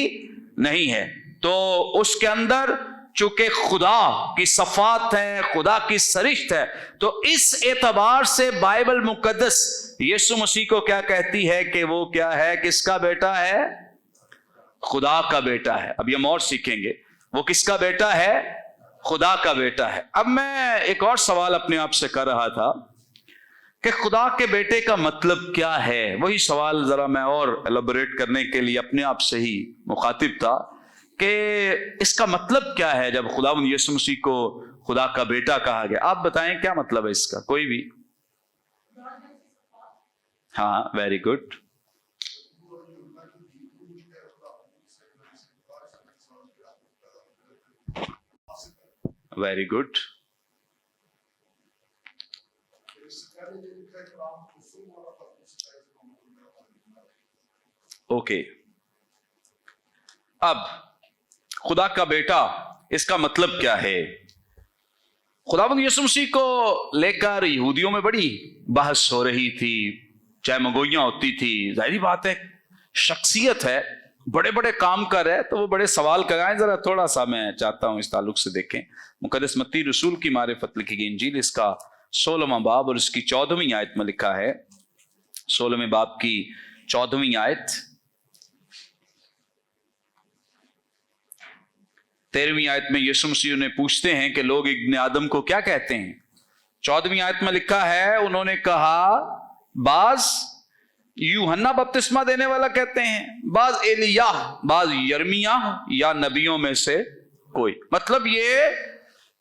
नहीं है। तो उसके अंदर चूंकि खुदा की सफात है, खुदा की सरिश्त है, तो इस एतबार से बाइबल मुकद्दस यीशु मसीह को क्या कहती है कि वो क्या है? किसका बेटा है? खुदा का बेटा है। अब हम और सीखेंगे वो किसका बेटा है? खुदा का बेटा है। अब मैं एक और सवाल अपने आप से कर रहा था कि खुदा के बेटे का मतलब क्या है। वही सवाल जरा मैं और एलैबोरेट करने के लिए अपने आप से ही मुखातिब था कि इसका मतलब क्या है जब खुदावंद यीशु मसीह को खुदा का बेटा कहा गया। आप बताएं क्या मतलब है इसका, कोई भी? हाँ, very good, very good. Okay, अब खुदा का बेटा, इसका मतलब क्या है? खुदावंद यीशु मसीह को लेकर यहूदियों में बड़ी बहस हो रही थी, चाहे मगोइयां होती थी। जाहिर बात है, शख्सियत है, बड़े बड़े काम कर रहे, तो वो बड़े सवाल कराएं। जरा थोड़ा सा मैं चाहता हूं इस ताल्लुक से देखें। मुकद्दस मत्ती रसूल की मारिफत लिखी गई इंजील, इसका 16वां बाब और इसकी 14वीं आयत में लिखा है। 16वें बाब की 14वीं आयत, 13वीं आयत में यीशु मसीह ने पूछते हैं कि लोग इब्न आदम को क्या कहते हैं। 14वीं आयत में लिखा है, उन्होंने कहा बाज यूहन्ना बपतिस्मा देने वाला कहते हैं, बाज एलिया, बाज यर्मिया या नबियों में से कोई। मतलब ये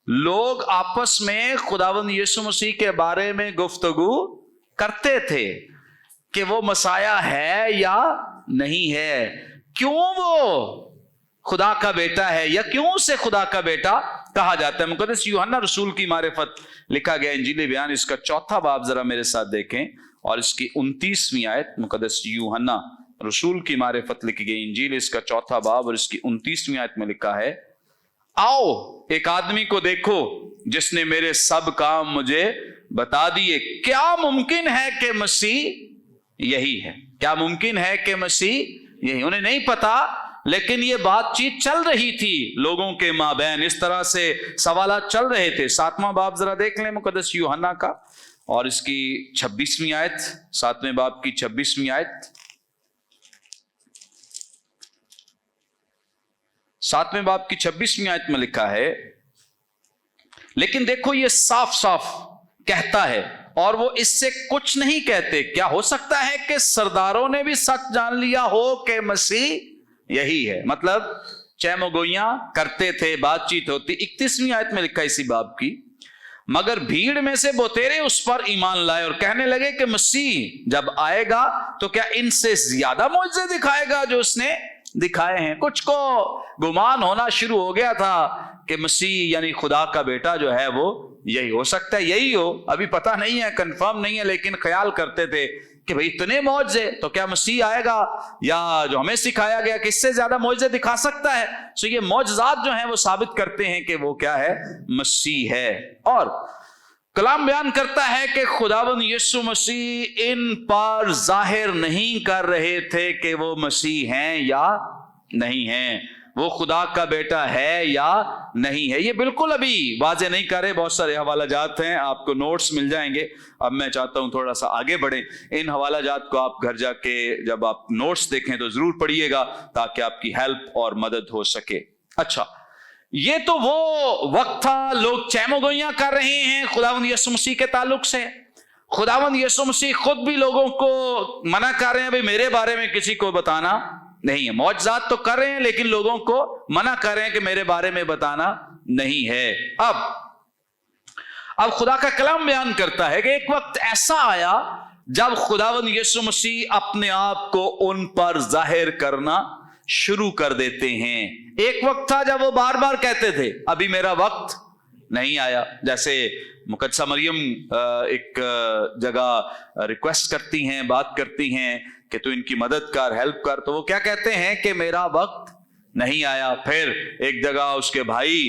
लोग आपस में खुदावंद यीशु मसीह के बारे में गुफ्तगू करते थे कि वो मसाया है या नहीं है, क्यों वो खुदा का बेटा है या क्यों उसे खुदा का बेटा कहा जाता है। मुकद्दस यूहन्ना रसूल की मारिफत लिखा गया इंजील बयान, इसका 4था बाब जरा मेरे साथ देखें और इसकी 29वीं आयत। मुकद्दस यूहन्ना रसूल की मारिफत लिखी गई इंजील, इसका 4था बाब और इसकी 29वीं आयत में लिखा है, आओ एक आदमी को देखो जिसने मेरे सब काम मुझे बता दिए। क्या मुमकिन है कि मसीह यही है? क्या मुमकिन है कि मसीह यही? उन्हें नहीं पता, लेकिन ये बातचीत चल रही थी लोगों के माबैन, इस तरह से सवालात चल रहे थे। 7वां बाब जरा देख लें मुकद्दस यूहन्ना का और इसकी 26वीं आयत, 7वें बाब की 26वीं आयत। 7वें बाब की 26वीं आयत में लिखा है, लेकिन देखो ये साफ साफ कहता है और वो इससे कुछ नहीं कहते। क्या हो सकता है कि सरदारों ने भी सच जान लिया हो कि मसीह यही है? मतलब चैमगोइयां करते थे, बातचीत होती। 31वीं आयत में लिखा इसी बाब की, मगर भीड़ में से बहुतेरे उस पर ईमान लाए और कहने लगे कि मसीह जब आएगा तो क्या इनसे ज्यादा मौजज़े दिखाएगा जो उसने दिखाए हैं। कुछ को गुमान होना शुरू हो गया था कि मसीह यानी खुदा का बेटा जो है वो यही हो सकता है, यही हो, अभी पता नहीं है, कंफर्म नहीं है, लेकिन ख्याल करते थे कि भाई इतने मौजज़े, तो क्या मसीह आएगा या जो हमें सिखाया गया कि इससे ज्यादा मौजज़े दिखा सकता है। तो ये मौजज़ात जो हैं वो साबित करते हैं कि वो क्या है? मसीह है। और कलाम बयान करता है कि खुदावंद यीशु मसीह इन पर जाहिर नहीं कर रहे थे कि वो मसीह हैं या नहीं हैं, वो खुदा का बेटा है या नहीं है। ये बिल्कुल अभी वाजे नहीं कर रहे। बहुत सारे हवाला जात हैं, आपको नोट्स मिल जाएंगे। अब मैं चाहता हूं थोड़ा सा आगे बढ़े। इन हवाला जात को आप घर जाके जब आप नोट्स देखें तो जरूर पढ़िएगा, ताकि आपकी हेल्प और मदद हो सके। अच्छा, ये तो वो वक्त था, लोग चैमोगोइयां कर रहे हैं खुदावंद यीशु मसीह के ताल्लुक से। खुदावंद यीशु मसीह खुद भी लोगों को मना कर रहे हैं, भाई मेरे बारे में किसी को बताना नहीं है। मौजज़ात तो कर रहे हैं, लेकिन लोगों को मना कर रहे हैं कि मेरे बारे में बताना नहीं है। अब खुदा का कलाम बयान करता है कि एक वक्त ऐसा आया जब खुदावंद यीशु मसीह अपने आप को उन पर जाहिर करना शुरू कर देते हैं। एक वक्त था जब वो बार बार कहते थे अभी मेरा वक्त नहीं आया। जैसे मुकद्दसा मरियम एक जगह रिक्वेस्ट करती हैं, बात करती हैं कि तू इनकी मदद कर, हेल्प कर, तो वो क्या कहते हैं कि मेरा वक्त नहीं आया। फिर एक जगह उसके भाई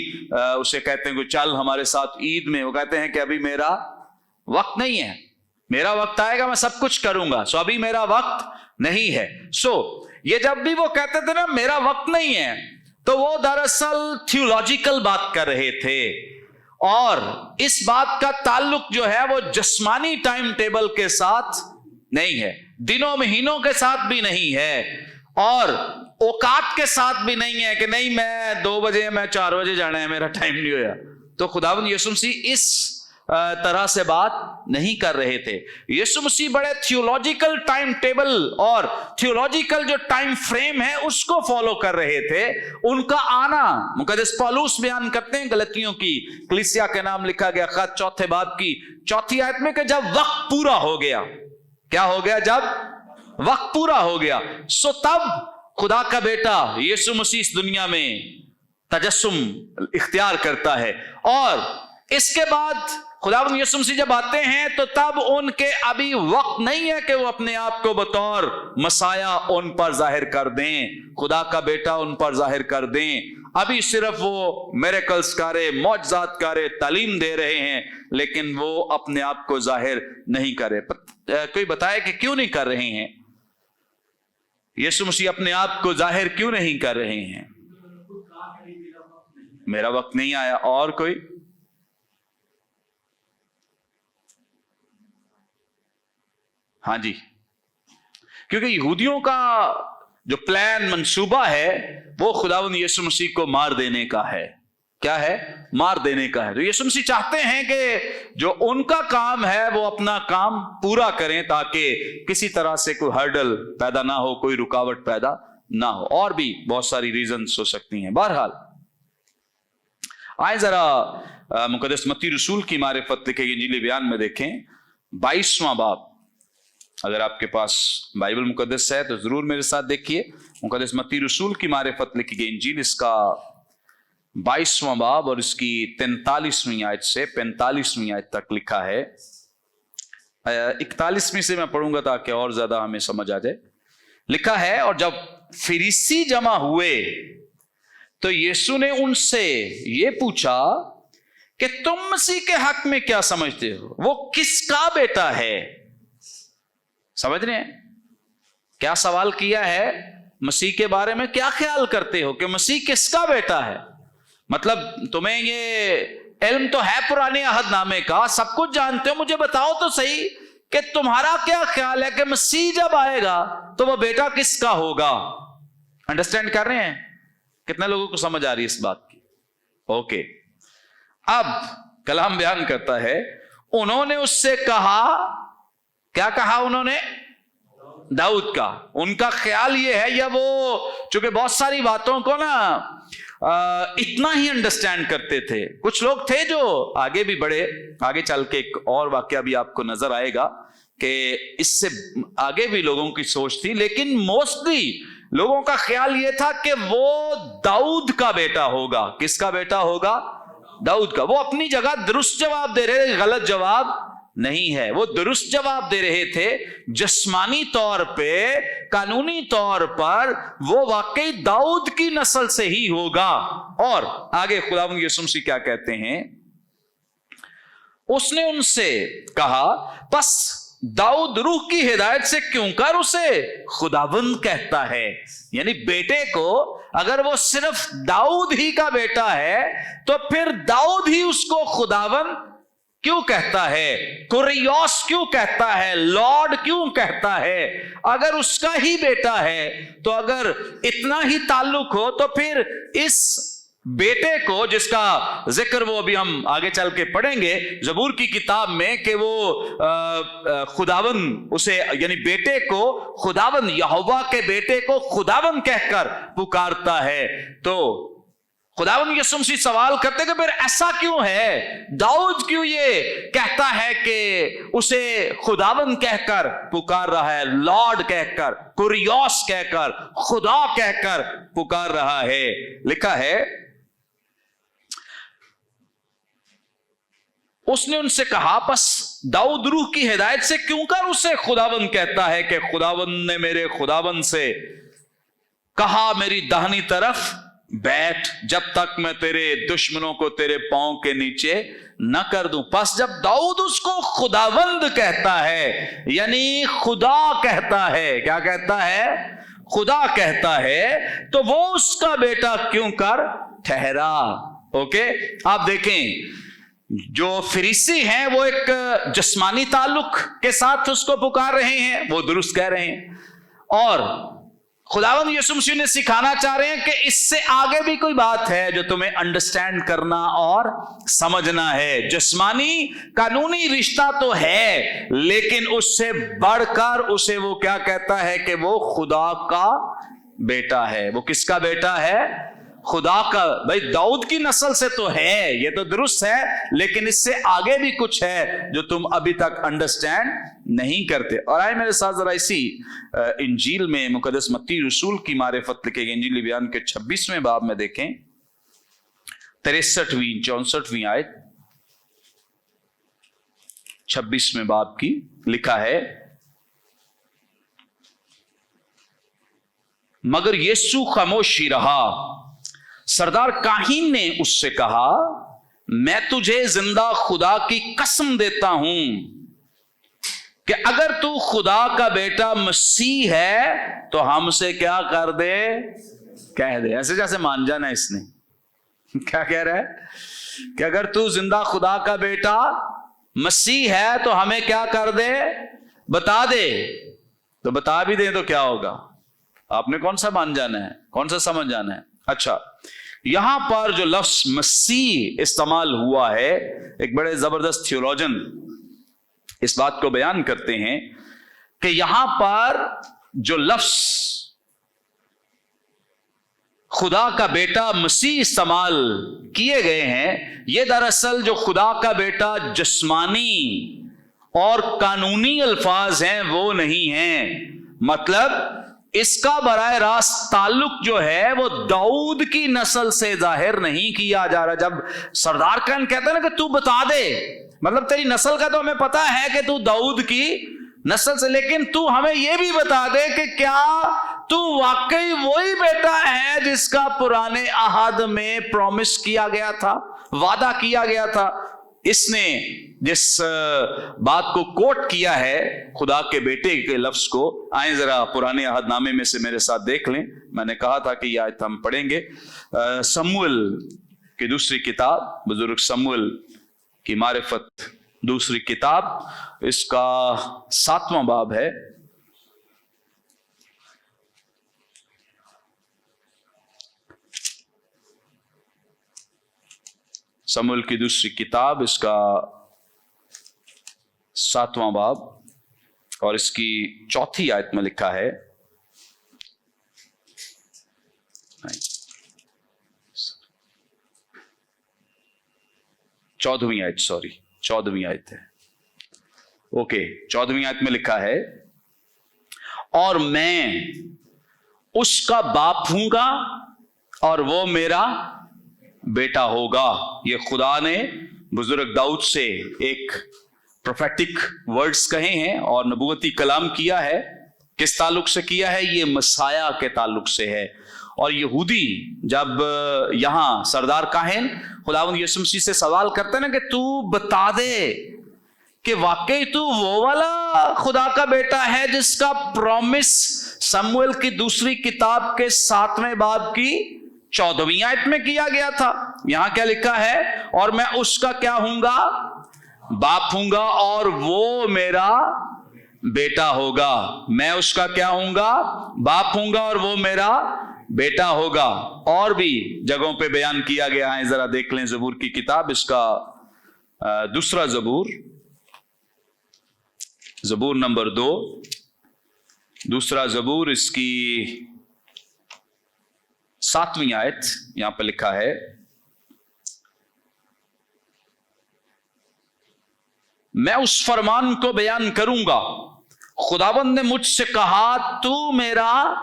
उसे कहते हैं कि चल हमारे साथ ईद में, वो कहते हैं कि अभी मेरा वक्त नहीं है, मेरा वक्त आएगा मैं सब कुछ करूंगा, सो अभी मेरा वक्त नहीं है। ये जब भी वो कहते थे ना मेरा वक्त नहीं है, तो वो दरअसल थियोलॉजिकल बात कर रहे थे, और इस बात का ताल्लुक जो है वो जिस्मानी टाइम टेबल के साथ नहीं है, दिनों महीनों के साथ भी नहीं है, और औकात के साथ भी नहीं है कि नहीं मैं 2 बजे मैं 4 बजे जाना है, मेरा टाइम नहीं होया। तो खुदावंद यीशु मसीह इस तरह से बात नहीं कर रहे थे। यीशु मसीह बड़े थियोलॉजिकल टाइम टेबल और थियोलॉजिकल जो टाइम फ्रेम है उसको फॉलो कर रहे थे। उनका आना मुकद्दस पौलुस बयान करते हैं गलतियों की कलीसिया के नाम लिखा गया खत 4 बाब की 4 आयत में कि जब वक्त पूरा हो गया, क्या हो गया? जब वक्त पूरा हो गया, सो तब खुदा का बेटा यीशु मसीह इस दुनिया में तजस्सुम इख्तियार करता है। और इसके बाद खुदावंद यीशु मसीह जब आते हैं तो तब उनके अभी वक्त नहीं है कि वो अपने आप को बतौर मसाया उन पर जाहिर कर दें, खुदा का बेटा उन पर जाहिर कर दें। अभी सिर्फ वो मिरेकल्स करे, मौजज़ात करे, तालीम दे रहे हैं, लेकिन वो अपने आप को जाहिर नहीं करे। कोई बताए कि क्यों नहीं कर रहे हैं? यीशु मसीह अपने आप को जाहिर क्यों नहीं कर रहे हैं? मेरा वक्त नहीं आया। और कोई? हाँ जी, क्योंकि यहूदियों का जो प्लान मंसूबा है वो खुदावंद यीशु मसीह को मार देने का है। क्या है? मार देने का है। तो यीशु मसीह चाहते हैं कि जो उनका काम है वो अपना काम पूरा करें, ताकि किसी तरह से कोई हर्डल पैदा ना हो, कोई रुकावट पैदा ना हो। और भी बहुत सारी रीजंस हो सकती हैं। बहरहाल आए जरा मुकद्दस मत्ती रसूल की मारिफत लिखे इंजील बयान में देखें 22वां बाब। अगर आपके पास बाइबल मुकद्दस है तो जरूर मेरे साथ देखिए। मुकद्दस मत्ती रसूल की मारिफत लिखी गई इंजील, इसका 22वां बाब और इसकी 43वीं आयत से 45वीं आयत तक लिखा है। 41वीं से मैं पढ़ूंगा ताकि और ज्यादा हमें समझ आ जाए। लिखा है, और जब फरीसी जमा हुए तो यीशु ने उनसे ये पूछा कि तुम मसीह के हक में क्या समझते हो? वो किसका बेटा है? समझ रहे हैं क्या सवाल किया है? मसीह के बारे में क्या ख्याल करते हो कि मसीह किसका बेटा है? मतलब तुम्हें ये इल्म तो है पुराने अहदनामे का, सब कुछ जानते हो, मुझे बताओ तो सही कि तुम्हारा क्या ख्याल है कि मसीह जब आएगा तो वो बेटा किसका होगा? अंडरस्टैंड कर रहे हैं? कितने लोगों को समझ आ रही है इस बात की? ओके। अब कलाम बयान करता है, उन्होंने उससे कहा, क्या कहा उन्होंने? दाऊद का। उनका ख्याल ये है, या वो चूंकि बहुत सारी बातों को ना इतना ही अंडरस्टैंड करते थे। कुछ लोग थे जो आगे भी बढ़े, आगे चल के एक और वाकया भी आपको नजर आएगा कि इससे आगे भी लोगों की सोच थी, लेकिन मोस्टली लोगों का ख्याल यह था कि वो दाऊद का बेटा होगा। किसका बेटा होगा? दाऊद का। वो अपनी जगह दुरुस्त जवाब दे रहे थे, गलत जवाब नहीं है। वो दुरुस्त जवाब दे रहे थे। जिस्मानी तौर पे, कानूनी तौर पर वो वाकई दाऊद की नस्ल से ही होगा। और आगे खुदावंद यीशु मसीह क्या कहते हैं? उसने उनसे कहा, बस दाऊद रूह की हिदायत से क्यों कर उसे खुदावंद कहता है। यानी बेटे को अगर वो सिर्फ दाऊद ही का बेटा है तो फिर दाऊद ही उसको खुदावंद क्यों कहता है, कुरियोस क्यों कहता है, लॉर्ड क्यों कहता है। अगर उसका ही बेटा है तो अगर इतना ही ताल्लुक हो तो फिर इस बेटे को, जिसका जिक्र वो अभी हम आगे चल के पढ़ेंगे जबूर की किताब में, कि वो खुदावन उसे यानी बेटे को खुदावन, यहोवा के बेटे को खुदावन कहकर पुकारता है। तो खुदावन यीशु मसीह सवाल करते कि फिर ऐसा क्यों है, दाऊद क्यों ये कहता है कि उसे खुदावन कहकर पुकार रहा है, लॉर्ड कहकर, कुरियोस कहकर, खुदा कहकर पुकार रहा है। लिखा है, उसने उनसे कहा, बस दाऊद रूह की हिदायत से क्यों कर उसे खुदावन कहता है कि खुदावन ने मेरे खुदावन से कहा, मेरी दाहिनी तरफ बैठ जब तक मैं तेरे दुश्मनों को तेरे पांव के नीचे न कर दूं। बस जब दाऊद उसको खुदावंद कहता है, यानी खुदा कहता है, क्या कहता है, खुदा कहता है, तो वो उसका बेटा क्यों कर ठहरा। ओके, आप देखें, जो फरीसी हैं वो एक जिस्मानी ताल्लुक के साथ उसको पुकार रहे हैं, वो दुरुस्त कह रहे हैं, और खुदावंद यीशु मसीह ने सिखाना चाह रहे हैं कि इससे आगे भी कोई बात है जो तुम्हें अंडरस्टैंड करना और समझना है। जिस्मानी कानूनी रिश्ता तो है, लेकिन उससे बढ़कर उसे वो क्या कहता है कि वो खुदा का बेटा है। वो किसका बेटा है, खुदा का। भाई दाऊद की नस्ल से तो है, ये तो दुरुस्त है, लेकिन इससे आगे भी कुछ है जो तुम अभी तक अंडरस्टैंड नहीं करते। और आए मेरे साथ जरा इसी इंजील में, मुकद्दस मत्ती रसूल की मारिफत लिखे गए इंजील बयान के 26वें बाब में देखें, 63वीं 64वीं आयत 26वें बाब की लिखा है, मगर यीशु खामोश ही रहा। सरदार काहीन ने उससे कहा, मैं तुझे जिंदा खुदा की कसम देता हूं कि अगर तू खुदा का बेटा मसीह है तो हमसे क्या कर दे, कह दे। ऐसे जैसे मान जाना इसने क्या कह रहा है कि अगर तू जिंदा खुदा का बेटा मसीह है तो हमें क्या कर दे, बता दे। तो बता भी दे तो क्या होगा, आपने कौन सा मान जाना है, कौन सा समझ जाना है। अच्छा, यहां पर जो लफ्ज मसीह इस्तेमाल हुआ है, एक बड़े जबरदस्त थियोलॉजन इस बात को बयान करते हैं कि यहां पर जो लफ्ज खुदा का बेटा मसीह इस्तेमाल किए गए हैं, ये दरअसल जो खुदा का बेटा जिस्मानी और कानूनी अल्फाज हैं वो नहीं हैं। मतलब इसका बराह रास्त ताल्लुक जो है वो दाऊद की नस्ल से जाहिर नहीं किया जा रहा। जब सरदार खान कहते हैं ना कि तू बता दे, मतलब तेरी नस्ल का तो हमें पता है कि तू दाऊद की नस्ल से, लेकिन तू हमें यह भी बता दे कि क्या तू वाकई वही बेटा है जिसका पुराने अहद में प्रॉमिस किया गया था, वादा किया गया था। इसने जिस बात को कोट किया है खुदा के बेटे के लफ्ज को, आए जरा पुराने अहदनामे में से मेरे साथ देख लें। मैंने कहा था कि यह आयत हम पढ़ेंगे। शमूएल की दूसरी किताब, बुजुर्ग शमूएल की मारिफत दूसरी किताब, इसका 7वां बाब है। शमूएल की दूसरी किताब, इसका 7वां बाब और इसकी 4थी आयत में लिखा है, चौदहवीं आयत है। ओके, 14वीं आयत में लिखा है, और मैं उसका बाप हूंगा और वो मेरा बेटा होगा। ये खुदा ने बुजुर्ग दाऊद से एक प्रोफेटिक वर्ड्स कहे हैं और नबूवती कलाम किया है। किस ताल्लुक से किया है? ये मसाया के ताल्लुक से है। اور یہودی جب یہاں سردار کاہن خداوند یسوع مسیح سے سوال کرتے ہیں نا کہ تو بتا دے کہ واقعی تو وہ والا خدا کا بیٹا ہے جس کا پرومس سموئیل کی دوسری کتاب کے 7ویں باب کی 14ویں آیت میں کیا گیا تھا. یہاں کیا لکھا ہے؟ اور میں اس کا کیا ہوں گا؟ باپ ہوں گا اور وہ میرا بیٹا ہوگا. میں اس کا کیا ہوں گا؟ باپ ہوں گا اور وہ میرا بیٹا ہوگا. اور بھی جگہوں پہ بیان کیا گیا ہے, ذرا دیکھ لیں زبور کی کتاب, اس کا دوسرا زبور, زبور نمبر 2, دوسرا زبور, اس کی 7ویں آیت. یہاں پہ لکھا ہے, میں اس فرمان کو بیان کروں گا, خداوند نے مجھ سے کہا تو میرا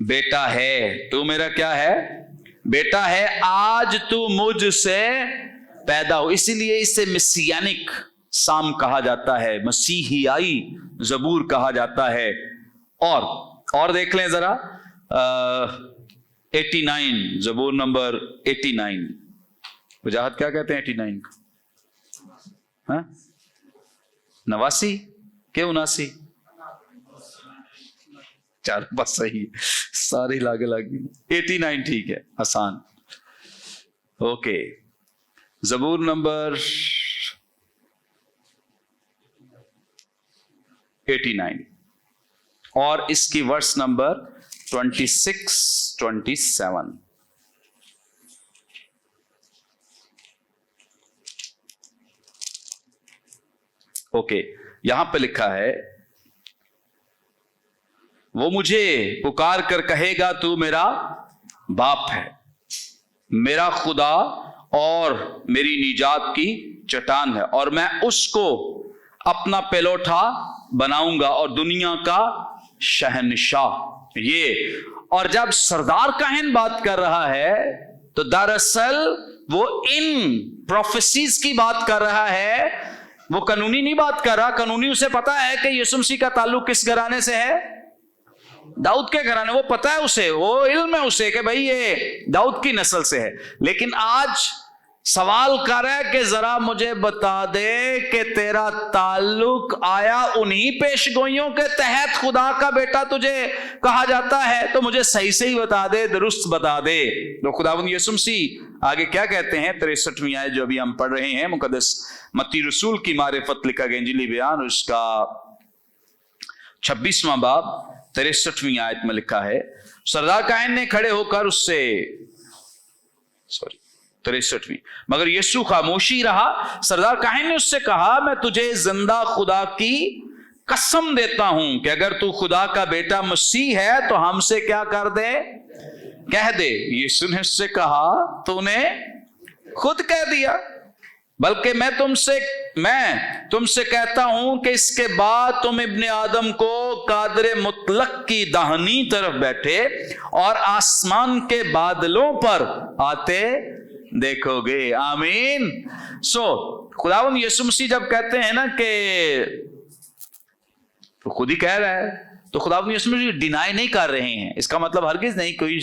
بیٹا ہے. تو میرا کیا ہے؟ بیٹا ہے. آج تو مجھ سے پیدا ہو. اسی لیے اسے مسیانک سام کہا جاتا ہے, مسیحیائی زبور کہا جاتا ہے. اور دیکھ لیں ذرا 89, زبور نمبر 89. وجاہت کیا کہتے ہیں 89 کو؟ 89 کہ 79؟ چار بس صحیح, سارے لاگے 89 ٹھیک ہے, آسان. اوکے, زبور نمبر 89 اور اس کی ورس نمبر 26-27. اوکے, یہاں پہ لکھا ہے, وہ مجھے پکار کر کہے گا تو میرا باپ ہے, میرا خدا اور میری نجات کی چٹان ہے, اور میں اس کو اپنا پلوٹا بناؤں گا اور دنیا کا شہنشاہ. یہ اور جب سردار کاہن بات کر رہا ہے تو دراصل وہ ان پروفیسیز کی بات کر رہا ہے, وہ قانونی نہیں بات کر رہا. قانونی اسے پتا ہے کہ یسوع مسیح کا تعلق کس گھرانے سے ہے؟ داؤد کے گھرانے. وہ پتا ہے اسے, وہ علم ہے اسے کہ بھائی یہ داؤد کی نسل سے ہے. لیکن آج سوال کر رہا ہے کہ ذرا مجھے بتا دے کہ تیرا تعلق آیا انہی پیش گوئیوں کے تحت خدا کا بیٹا تجھے کہا جاتا ہے؟ تو مجھے صحیح سے ہی بتا دے, درست بتا دے. تو خداوند یسوع مسیح آگے کیا کہتے ہیں؟ 63ویں آیت جو ابھی ہم پڑھ رہے ہیں, مقدس متی رسول کی معرفت لکھا گیا انجیلی بیان, اس کا 26واں باب 63ویں آیت میں لکھا ہے, سردار کاہن نے کھڑے ہو کر اس سے 63ویں, مگر یسوع خاموشی رہا. سردار کاہن نے اس سے کہا, میں تجھے زندہ خدا کی قسم دیتا ہوں کہ اگر تو خدا کا بیٹا مسیح ہے تو ہم سے کیا کر دے؟ کہہ دے. یسوع نے اس سے کہا, تو نے خود کہہ دیا, بلکہ میں تم سے کہتا ہوں کہ اس کے بعد تم ابن آدم کو قادر مطلق کی داہنی طرف بیٹھے اور آسمان کے بادلوں پر آتے دیکھو گے. آمین. خداوند یسوع مسیح جب کہتے ہیں نا کہ تو خود ہی کہہ رہا ہے, تو خداوند یسوع مسیح ڈینائی نہیں کر رہے ہیں. اس کا مطلب ہرگز نہیں کوئی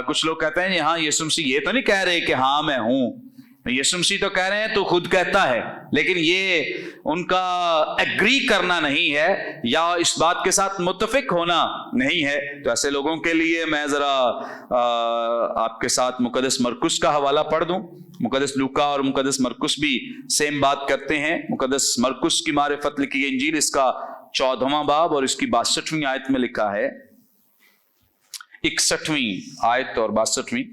کچھ لوگ کہتے ہیں ہاں یسوع مسیح یہ تو نہیں کہہ رہے کہ ہاں میں ہوں. یسوع مسیح تو کہہ رہے ہیں تو خود کہتا ہے, لیکن یہ ان کا ایگری کرنا نہیں ہے یا اس بات کے ساتھ متفق ہونا نہیں ہے. تو ایسے لوگوں کے لیے میں ذرا آپ کے ساتھ مقدس مرکس کا حوالہ پڑھ دوں. مقدس لوکا اور مقدس مرکس بھی سیم بات کرتے ہیں. مقدس مرکس کی معرفت لکھی گئی انجیل, اس کا 14واں باب اور اس کی 62ویں آیت میں لکھا ہے, 61ویں آیت اور 62ویں.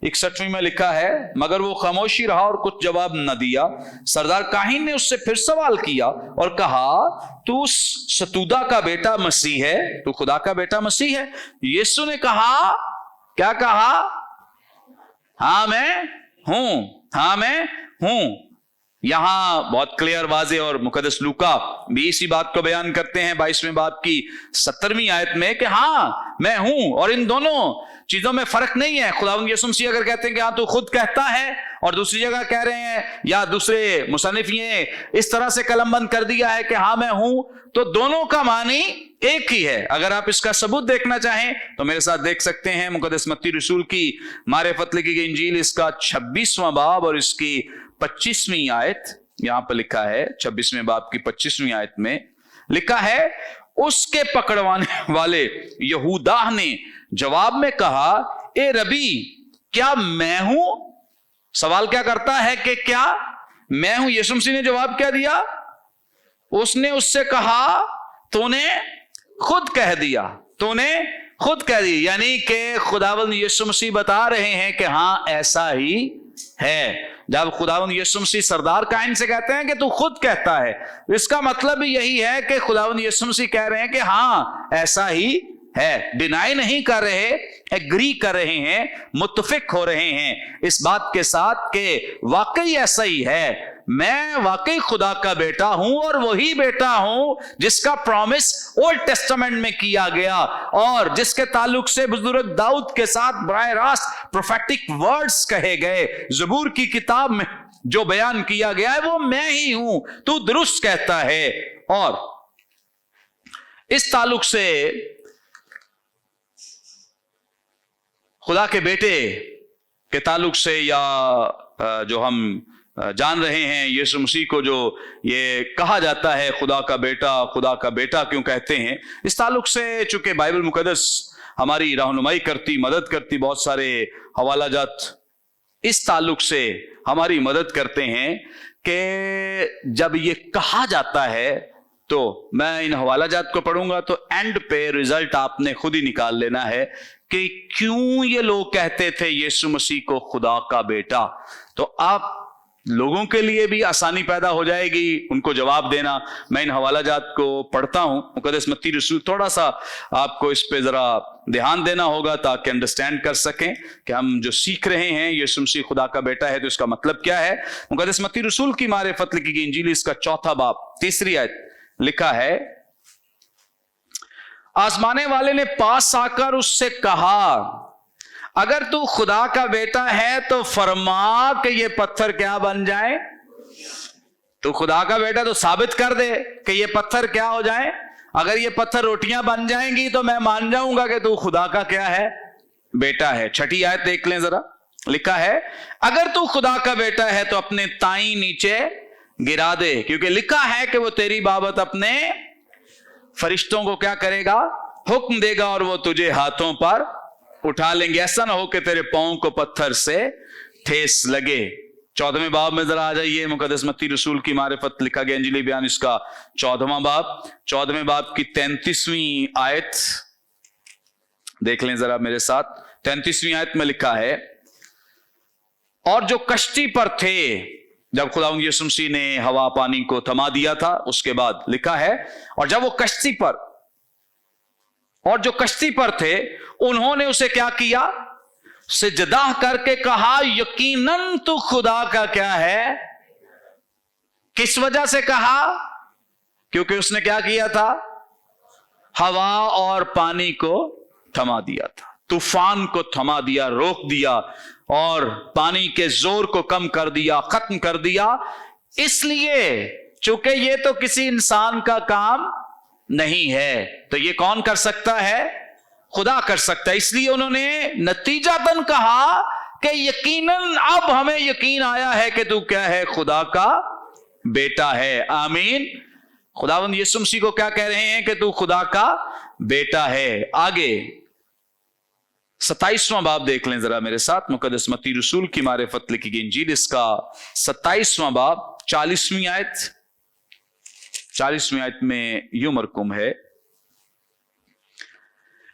61ویں میں لکھا ہے, مگر وہ خاموشی رہا اور کچھ جواب نہ دیا. سردار کاہن نے اس سے پھر سوال کیا اور کہا, تو ستودہ کا بیٹا مسیح ہے؟ تو خدا کا بیٹا مسیح ہے؟ یسوع نے کہا, کیا کہا؟ ہاں میں ہوں, ہاں میں ہوں. یہاں بہت کلیئر واضح, اور مقدس لوکا بھی اسی بات کو بیان کرتے ہیں 22ویں باب کی 70ویں آیت میں کہ ہاں میں ہوں. اور ان دونوں چیزوں میں فرق نہیں ہے. خداوند یسوع مسیح اگر کہتے ہیں کہ ہاں تو خود کہتا ہے, اور دوسری جگہ کہہ رہے ہیں یا دوسرے مصنف نے اس طرح سے قلم بند کر دیا ہے کہ ہاں میں ہوں, تو دونوں کا معنی एक ही है। अगर आप इसका सबूत देखना चाहें तो मेरे साथ देख सकते हैं मुकद्दस मत्ती रसूल की मारिफत लिखी गई इंजील, इसका 26वां बाब और इसकी 25वीं आयत। यहां पर लिखा है 26वें बाब की 25वीं आयत में लिखा है, उसके पकड़वाने वाले यहूदा ने जवाब में कहा, ए रबी, क्या मैं हूं? सवाल क्या करता है कि क्या मैं हूं? यीशु मसीह ने जवाब क्या दिया? उसने उससे कहा, तूने खुद कह दिया, तूने खुद कह दिया। यानी कि खुदावंद यीशु मसीह बता रहे हैं कि हां ऐसा ही है। जब खुदावंद यीशु मसीह सरदार कायन से कहते हैं कि तू खुद कहता है, इसका मतलब भी यही है कि खुदावंद यीशु मसीह कह रहे हैं कि हां ऐसा ही है। डिनाई नहीं कर रहे, एग्री कर रहे हैं, मुत्तफिक हो रहे हैं इस बात के साथ कि वाकई ऐसा ही है। मैं वाकई खुदा का बेटा हूं और वही बेटा हूं जिसका प्रॉमिस ओल्ड टेस्टामेंट में किया गया और जिसके ताल्लुक से बुजुर्ग दाऊद के साथ बराह रास्त प्रोफेटिक वर्ड्स कहे गए। ज़बूर की किताब में जो बयान किया गया है वो मैं ही हूं, तू दुरुस्त कहता है। और इस ताल्लुक से खुदा के बेटे के ताल्लुक से, या जो हम जान रहे हैं यीशु मसीह को जो ये कहा जाता है खुदा का बेटा क्यों कहते हैं, इस ताल्लुक से चूंकि बाइबल मुकद्दस हमारी रहनुमाई करती, मदद करती, बहुत सारे हवाला जात इस ताल्लुक से हमारी मदद करते हैं कि जब ये कहा जाता है, तो मैं इन हवाला जात को पढ़ूंगा तो एंड पे रिजल्ट आपने खुद ही निकाल लेना है कि क्यों ये लोग कहते थे यीशु मसीह को खुदा का बेटा। तो आप लोगों के लिए भी आसानी पैदा हो जाएगी उनको जवाब देना। मैं इन हवाला जात को पढ़ता हूं, मुकद्दस मत्ती रसूल, थोड़ा सा आपको इस पे जरा ध्यान देना होगा ताकि अंडरस्टैंड कर सकें कि हम जो सीख रहे हैं यीशु मसीह खुदा का बेटा है तो इसका मतलब क्या है। मुकद्दस मत्ती रसूल की मारिफत लिखी गई इंजील, इसका 4 बाब 3 आयत लिखा है, आजमाने वाले ने पास आकर उससे कहा, अगर तू खुदा का बेटा है तो फरमा कि ये पत्थर क्या बन जाए। तू खुदा का बेटा तो साबित कर दे कि ये पत्थर क्या हो जाए। अगर ये पत्थर रोटियां बन जाएंगी तो मैं मान जाऊंगा कि तू खुदा का क्या है, बेटा है। 6 आयत देख लें जरा, लिखा है, अगर तू खुदा का बेटा है तो अपने ताई नीचे गिरा दे, क्योंकि लिखा है कि वो तेरी बाबत अपने फरिश्तों को क्या करेगा, हुक्म देगा और वो तुझे हाथों पर उठा लेंगे, ऐसा ना हो कि तेरे पांव को पत्थर से ठेस लगे। 14वें बाब में जरा आ जाइए, मुकद्दस मत्ती रसूल की मारिफत लिखा गया इंजीली बयान, इसका 14वां बाब, 14वें बाब की 33वीं आयत देख लें जरा मेरे साथ। 33वीं आयत में लिखा है, और जो कश्ती पर थे, जब खुदावंद यीशु मसीह ने हवा पानी को थमा दिया था, उसके बाद लिखा है, और जब वो कश्ती पर, और जो कश्ती पर थे उन्होंने उसे क्या किया, सिजदा करके कहा, यकीनन तू खुदा का क्या है। किस वजह से कहा? क्योंकि उसने क्या किया था, हवा और पानी को थमा दिया था, तूफान को थमा दिया, रोक दिया और पानी के जोर को कम कर दिया, खत्म कर दिया। इसलिए चूंकि ये तो किसी इंसान का काम नहीं है, तो ये कौन कर सकता है, खुदा कर सकता है। इसलिए उन्होंने नतीजातन कहा कि यकीनन अब हमें यकीन आया है कि तू क्या है, खुदा का बेटा है। आमीन। खुदावंद यीशु मसीह को क्या कह रहे हैं कि तू खुदा का बेटा है। आगे 27वां बाब देख लें जरा मेरे साथ, मुकद्दस मत्ती रसूल की मारिफत लिखी गई इंजील, इसका 27वां बाब 40वीं आयत। 40वीं आयत में यूं मरकुम है,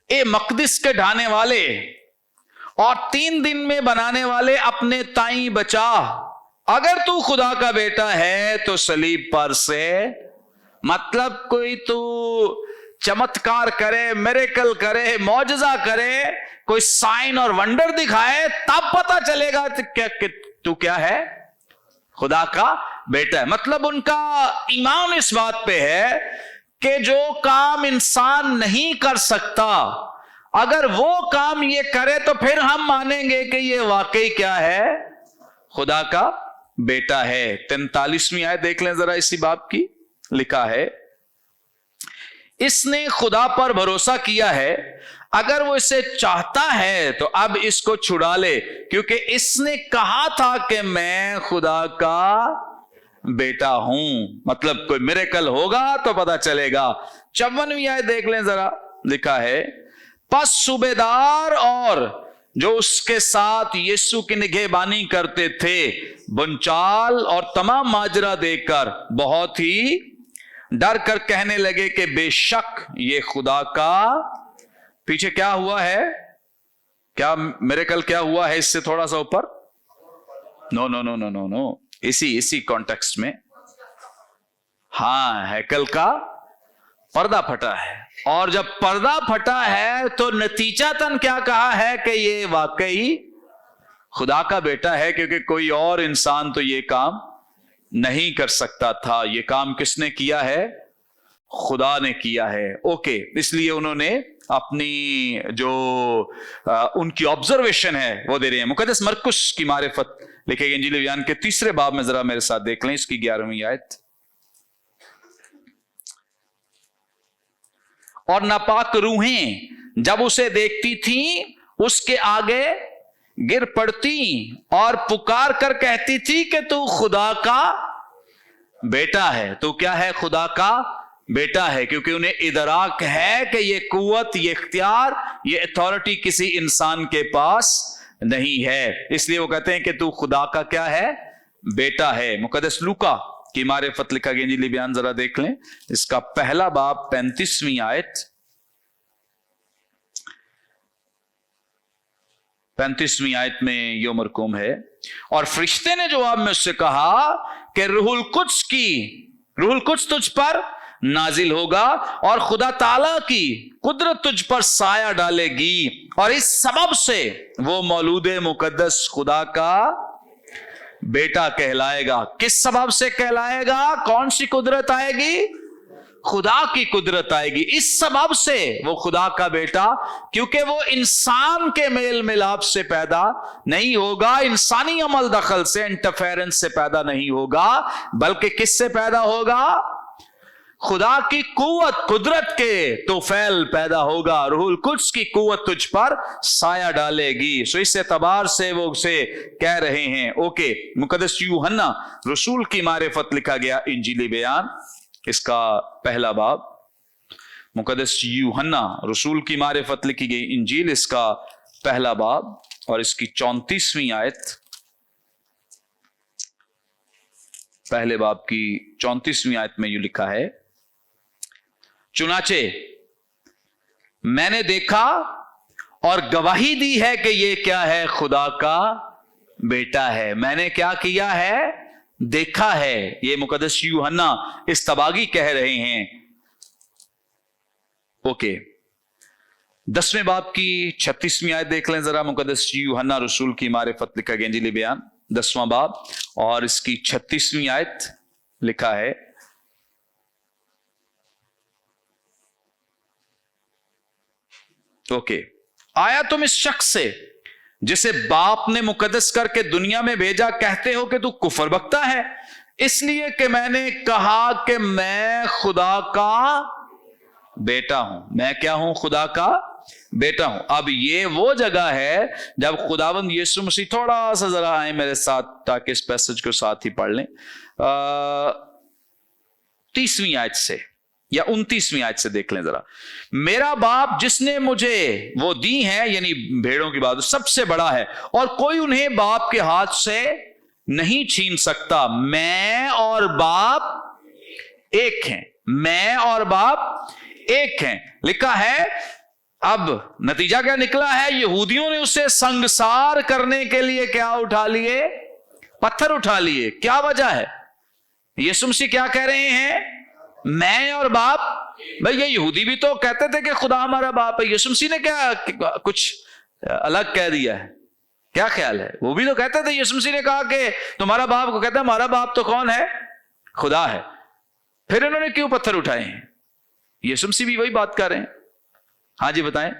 ए मकदिस के ढाने वाले और 3 दिन में बनाने वाले, अपने ताई बचा, अगर तू खुदा का बेटा है तो सलीब पर से, मतलब कोई तू चमत्कार करे, मिरेकल करे, मौजजा करे, कोई साइन और वंडर दिखाए, तब पता चलेगा कि तू क्या है, खुदा का बेटा है। मतलब उनका ईमान इस बात पे है कि जो काम इंसान नहीं कर सकता, अगर वो काम ये करे तो फिर हम मानेंगे कि ये वाकई क्या है, खुदा का बेटा है। 43वीं आयत देख लें जरा इसी बाब की, लिखा है, इसने खुदा पर भरोसा किया है, अगर वो इसे चाहता है तो अब इसको छुड़ा ले, क्योंकि इसने कहा था कि मैं खुदा का बेटा हूं। मतलब कोई मिरेकल होगा तो पता चलेगा। 54वीं आयत देख लें जरा, लिखा है, पस सूबेदार और जो उसके साथ यीशु की निगहबानी करते थे बुनचाल और तमाम माजरा देखकर बहुत ही डर कर कहने लगे कि बेशक ये खुदा का। पीछे क्या हुआ है, क्या मिरेकल क्या हुआ है इससे थोड़ा सा ऊपर? No no no no no no, इसी कॉन्टेक्स्ट में, हाँ, हैकल का पर्दा फटा है। और जब पर्दा फटा है तो नतीजातन क्या कहा है कि ये वाकई खुदा का बेटा है, क्योंकि कोई और इंसान तो ये काम नहीं कर सकता था। ये काम किसने किया है? खुदा ने किया है। ओके, इसलिए उन्होंने अपनी जो उनकी ऑब्जर्वेशन है वो दे रहे हैं। मुकद्दस मरकुस की मारिफत लिखे गए इंजील बयान के 3 बाब में जरा मेरे साथ देख लें, इसकी 11वीं आयत। और नापाक रूहें जब उसे देखती थी उसके आगे गिर पड़ती और पुकार कर कहती थी कि तू खुदा का बेटा है। तो क्या है? खुदा का बेटा है, क्योंकि उन्हें इदराक है कि ये कुव्वत, ये इख्तियार, ये अथॉरिटी किसी इंसान के पास नहीं है। इसलिए वो कहते हैं कि तू खुदा का क्या है? बेटा है। मुकद्दस लूका की मारिफत लिखा गया इंजीली बयान जरा देख लें, इसका 1 बाब 35वीं आयत। 35वीं आयत में यो मरकूम है, और फरिश्ते ने जवाब में उससे कहा कि रूहुल कुद्स तुझ पर नाजिल होगा और खुदा ताला की कुदरत तुझ पर साया डालेगी, और इस सबब से वो मौलूद मुकद्दस खुदा का बेटा कहलाएगा। किस सबब से कहलाएगा? कौन सी कुदरत आएगी? खुदा की कुदरत आएगी। इस सबब से वो खुदा का बेटा, क्योंकि वो इंसान के मेल मिलाप से पैदा नहीं होगा, इंसानी अमल दखल से, इंटरफेरेंस से पैदा नहीं होगा, बल्कि किससे पैदा होगा? खुदा की कुव्वत, कुदरत के तोफैल पैदा होगा। रूहुल कुद्स की कुव्वत तुझ पर साया डालेगी। सो इस एतबार से वो उसे कह रहे हैं। ओके, मुकद्दस यूहन्ना रसूल की मारिफत लिखा गया इंजीली बयान, इसका 1 बाब। मुकद्दस यूहन्ना रसूल की मारिफत लिखी गई इंजील, इसका 1 बाब और इसकी 34वीं आयत। 1 बाब की 34वीं आयत में यूं लिखा है, चुनाचे मैंने देखा और गवाही दी है कि ये क्या है? खुदा का बेटा है। मैंने क्या किया है? देखा है। ये मुकद्दस यूहन्ना इस्तबागी कह रहे हैं। ओके, 10वें बाब की 36वीं आयत देख लें जरा। मुकद्दस यूहन्ना रसूल की मारिफत लिखा गया इंजील बयान 10वां बाब और इसकी 36वीं आयत लिखा है, ओके, आया तुम इस शख्स से जिसे बाप ने मुकद्दस करके दुनिया में भेजा, कहते हो कि तू कुफर बकता है, इसलिए कि मैंने कहा कि मैं खुदा का बेटा हूं। मैं क्या हूं? खुदा का बेटा हूं। अब ये वो जगह है जब खुदावंद यीशु मसीह, थोड़ा सा जरा आए मेरे साथ ताकि इस पैसेज को साथ ही पढ़ लें, 30वीं आयत से या 29वीं आयत से देख लें जरा। मेरा बाप जिसने मुझे वो दी है, यानी भेड़ों की बात, सबसे बड़ा है और कोई उन्हें बाप के हाथ से नहीं छीन सकता। मैं और बाप एक हैं। मैं और बाप एक हैं, लिखा है। अब नतीजा क्या निकला है? यहूदियों ने उसे संगसार करने के लिए क्या उठा लिए? पत्थर उठा लिए। क्या वजह है? यीशु मसीह क्या कह रहे हैं? मैं और बाप। भाई ये यहूदी भी तो कहते थे कि खुदा हमारा बाप है। यीशु मसीह ने क्या कुछ अलग कह दिया है? क्या ख्याल है? वो भी तो कहते थे। यीशु मसीह ने कहा कि तुम्हारा बाप को, कहता है हमारा बाप तो कौन है? खुदा है। फिर इन्होंने क्यों पत्थर उठाए हैं? यीशु मसीह भी वही बात कर रहे हैं। हाँ जी बताएं।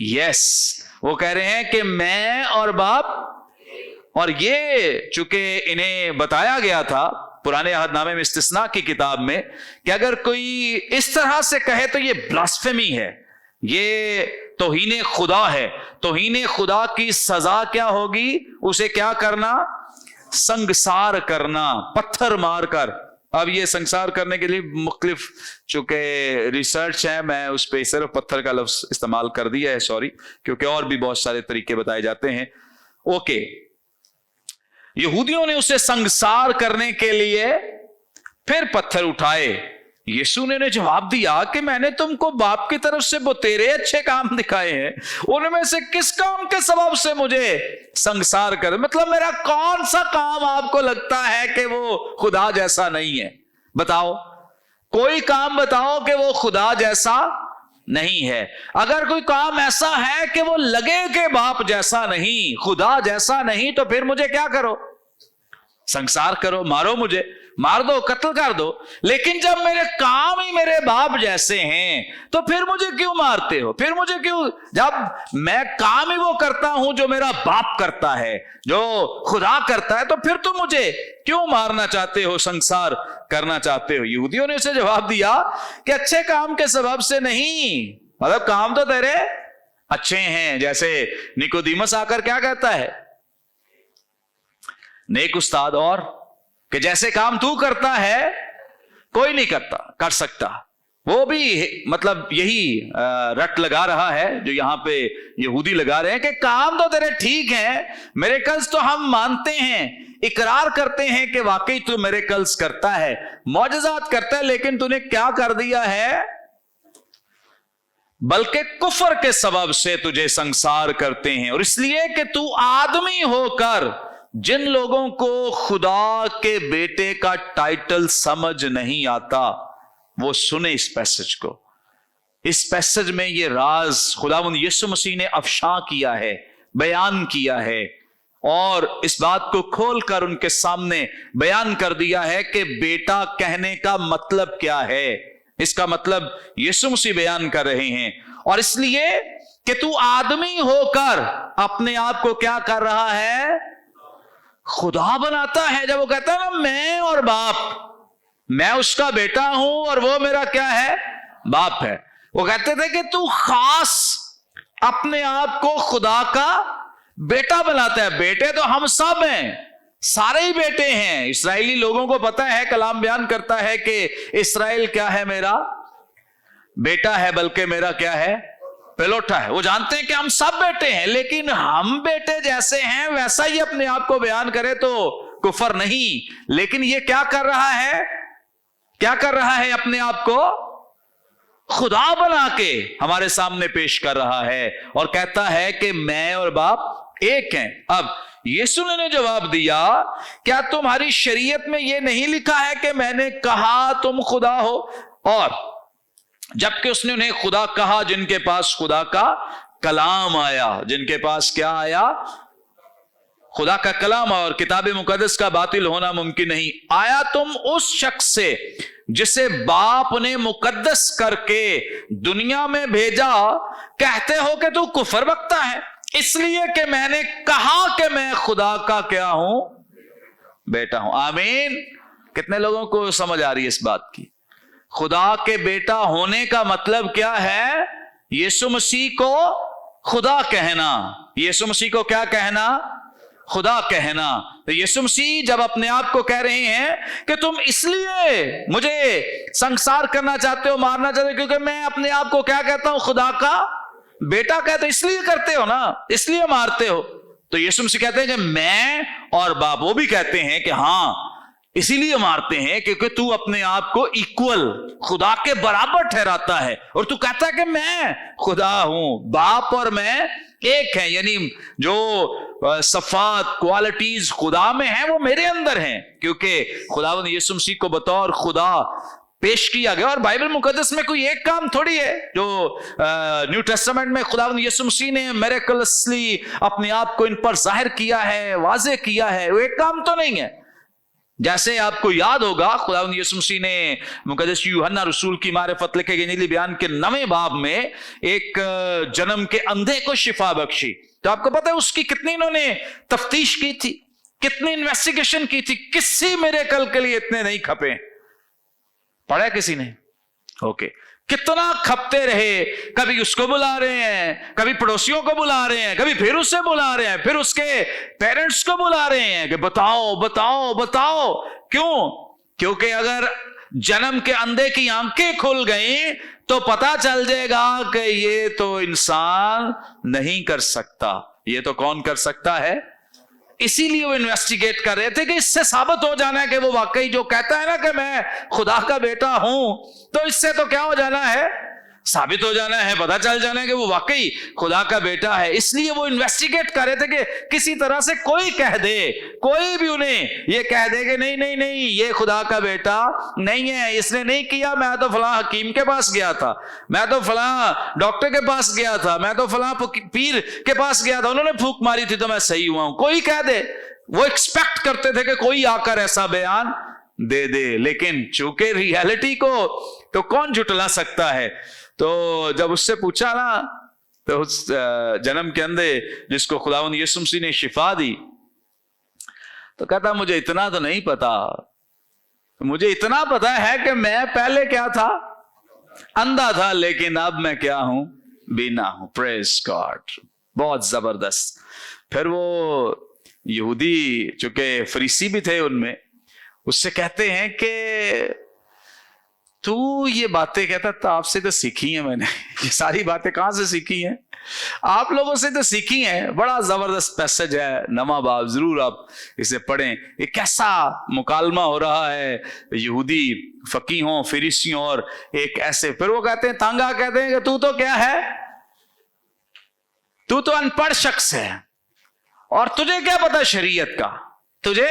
यस, वो कह रहे हैं कि मैं और बाप, और ये चूंकि इन्हें बताया गया था पुराने अहदनामे में इस्तिस्ना की किताब में कि अगर कोई इस तरह से कहे तो ये ब्लास्फेमी है, ये तौहीन खुदा है। तौहीन खुदा की सजा क्या होगी? उसे क्या करना? संगसार करना, पत्थर मारकर। अब ये संसार करने के लिए मुख्तलिफ चूंकि रिसर्च है, मैं उस पर सिर्फ पत्थर का लफ्ज इस्तेमाल कर दिया है, सॉरी, क्योंकि और भी बहुत सारे तरीके बताए जाते हैं। ओके, यहूदियों ने उसे संगसार करने के लिए फिर पत्थर उठाए। यीशु ने जवाब दिया कि मैंने तुमको बाप की तरफ से बतेरे अच्छे काम दिखाए हैं, उनमें से किस काम के सबब से मुझे संगसार कर? मतलब मेरा कौन सा काम आपको लगता है कि वो खुदा जैसा नहीं है? बताओ, कोई काम बताओ कि वो खुदा जैसा नहीं है। अगर कोई काम ऐसा है कि वो लगे कि बाप जैसा नहीं, खुदा जैसा नहीं, तो फिर मुझे क्या करो? संसार करो, मारो, मुझे मार दो, कत्ल कर दो। लेकिन जब मेरे काम ही मेरे बाप जैसे हैं तो फिर मुझे क्यों मारते हो? फिर मुझे क्यों, जब मैं काम ही वो करता हूं जो मेरा बाप करता है, जो खुदा करता है, तो फिर तुम मुझे क्यों मारना चाहते हो, संसार करना चाहते हो? यहूदियों ने उसे जवाब दिया कि अच्छे काम के सबब से नहीं, मतलब काम तो तेरे अच्छे हैं। जैसे निकोदीमस आकर क्या कहता है? नेक उस्ताद, और कि जैसे काम तू करता है कोई नहीं कर सकता। वो भी मतलब यही रट लगा रहा है जो यहां पे यहूदी लगा रहे हैं कि काम तो तेरे ठीक है, मिरेकल्स तो हम मानते हैं, इकरार करते हैं कि वाकई तू मिरेकल्स करता है, मौजज़ात करता है, लेकिन तूने क्या कर दिया है? बल्कि कुफर के सबब से तुझे संसार करते हैं, और इसलिए कि तू आदमी होकर जिन लोगों को खुदा के बेटे का टाइटल समझ नहीं आता, वो सुने इस पैसेज को। इस पैसेज में ये राज खुदावंद यीशु मसीह ने अफशा किया है, बयान किया है, और इस बात को खोलकर उनके सामने बयान कर दिया है कि बेटा कहने का मतलब क्या है। इसका मतलब यीशु मसीह बयान कर रहे हैं, और इसलिए कि तू आदमी होकर अपने आप को क्या कर रहा है? खुदा बनाता है। जब वो कहता है ना, मैं और बाप, मैं उसका बेटा हूं और वो मेरा क्या है? बाप है। वो कहते थे कि तू खास अपने आप को खुदा का बेटा बनाता है। बेटे तो हम सब हैं, सारे ही बेटे हैं। इस्राएली लोगों को पता है, कलाम बयान करता है कि इस्राएल क्या है? मेरा बेटा है, बल्कि मेरा क्या है? पेलोठा है। वो जानते हैं कि हम सब बेटे हैं, लेकिन हम बेटे जैसे हैं वैसा ही अपने आप को बयान करे तो कुफर नहीं। लेकिन ये क्या कर रहा है? क्या कर रहा है? अपने आप को खुदा बना के हमारे सामने पेश कर रहा है, और कहता है कि मैं और बाप एक हैं। अब यीशु ने जवाब दिया, क्या तुम्हारी शरीयत में यह नहीं लिखा है कि मैंने कहा तुम खुदा हो? और जबकि उसने उन्हें खुदा कहा जिनके पास खुदा का कलाम आया। जिनके पास क्या आया? खुदा का कलाम। और किताब मुकद्दस का बातिल होना मुमकिन नहीं। आया तुम उस शख्स से जिसे बाप ने मुकद्दस करके दुनिया में भेजा, कहते हो कि तू कुफर बकता है, इसलिए कि मैंने कहा कि मैं खुदा का क्या हूं? बेटा हूं। आमीन। कितने लोगों को समझ आ रही है इस बात की? खुदा के बेटा होने का मतलब क्या है? यीशु मसीह को खुदा कहना। यीशु मसीह को क्या कहना? खुदा कहना। तो यीशु मसीह जब अपने आप को कह रहे हैं कि तुम इसलिए मुझे संसार करना चाहते हो, मारना चाहते हो, क्योंकि मैं अपने आप को क्या कहता हूं? खुदा का बेटा कहते हो, इसलिए करते हो ना, इसलिए मारते हो। तो यीशु मसीह कहते हैं कि मैं और बाप, वो भी कहते हैं कि हाँ इसीलिए मारते हैं क्योंकि तू अपने आप को इक्वल, खुदा के बराबर ठहराता है, और तू कहता है कि मैं खुदा हूं, बाप और मैं एक है। यानी जो सफात क्वालिटीज खुदा में है वो मेरे अंदर हैं, क्योंकि खुदावंद यीशु मसीह को बतौर खुदा पेश किया गया। और बाइबल मुकद्दस में कोई एक काम थोड़ी है जो न्यू टेस्टामेंट में खुदावंद यीशु मसीह ने मिरेकलसली अपने आप को इन पर जाहिर किया है, वाज़ेह किया है, वो एक काम तो नहीं है। जैसे आपको याद होगा, खुदावंद यीशु मसीह ने मुकद्दस यूहन्ना रसूल की मारिफत लिखे गए इंजील बयान के 9वें बाब में एक जन्म के अंधे को शिफा बख्शी। तो आपको पता है उसकी कितनी इन्होंने तफ्तीश की थी? कितनी इन्वेस्टिगेशन की थी, किसी मिरेकल के लिए इतने नहीं खपे। पढ़ा किसी ने? ओके। कितना खपते रहे, कभी उसको बुला रहे हैं, कभी पड़ोसियों को बुला रहे हैं, कभी फिर उससे बुला रहे हैं, फिर उसके पेरेंट्स को बुला रहे हैं कि बताओ बताओ बताओ। क्यों? क्योंकि अगर जन्म के अंधे की आंखें खुल गई तो पता चल जाएगा कि ये तो इंसान नहीं कर सकता, ये तो कौन कर सकता है। इसीलिए वो इन्वेस्टिगेट कर रहे थे कि इससे साबित हो जाना है कि वो वाकई जो कहता है ना कि मैं खुदा का बेटा हूं, तो इससे तो क्या हो जाना है, साबित हो जाना है, पता चल जाना है कि वो वाकई खुदा का बेटा है। इसलिए वो इन्वेस्टिगेट कर रहे थे कि किसी तरह से कोई कह दे, कोई भी उन्हें ये कह दे कि नहीं नहीं नहीं ये खुदा का बेटा नहीं है, इसने नहीं किया, मैं तो फलां हकीम के पास गया था, मैं तो फलां डॉक्टर के पास गया था, मैं तो फलां पीर के पास गया था, उन्होंने फूंक मारी थी तो मैं सही हुआ हूं। कोई कह दे, वो एक्सपेक्ट करते थे कि कोई आकर ऐसा बयान दे दे। लेकिन चूंकि रियलिटी को तो कौन झुटला सकता है, तो जब उससे पूछा ना, तो उस जन्म के अंधे जिसको खुदावंद यीशु मसीह ने शिफा दी, तो कहता मुझे इतना तो नहीं पता, मुझे इतना पता है कि मैं पहले क्या था, अंधा था, लेकिन अब मैं क्या हूं, बीना हूं। Praise God. बहुत जबरदस्त। फिर वो यहूदी चूंकि फरीसी भी थे उनमें, उससे कहते हैं कि तू ये बातें, कहता था आपसे तो सीखी है मैंने, ये सारी बातें कहां से सीखी हैं, आप लोगों से तो सीखी हैं। बड़ा जबरदस्त पैसेज है नवा बाब, जरूर आप इसे पढ़ें। ये कैसा मुकालमा हो रहा है यहूदी फकीहों फरीसियों और एक ऐसे, फिर वो कहते हैं, तांगा कहते हैं कि तू तो क्या है, तू तो अनपढ़ शख्स है और तुझे क्या पता शरीयत का, तुझे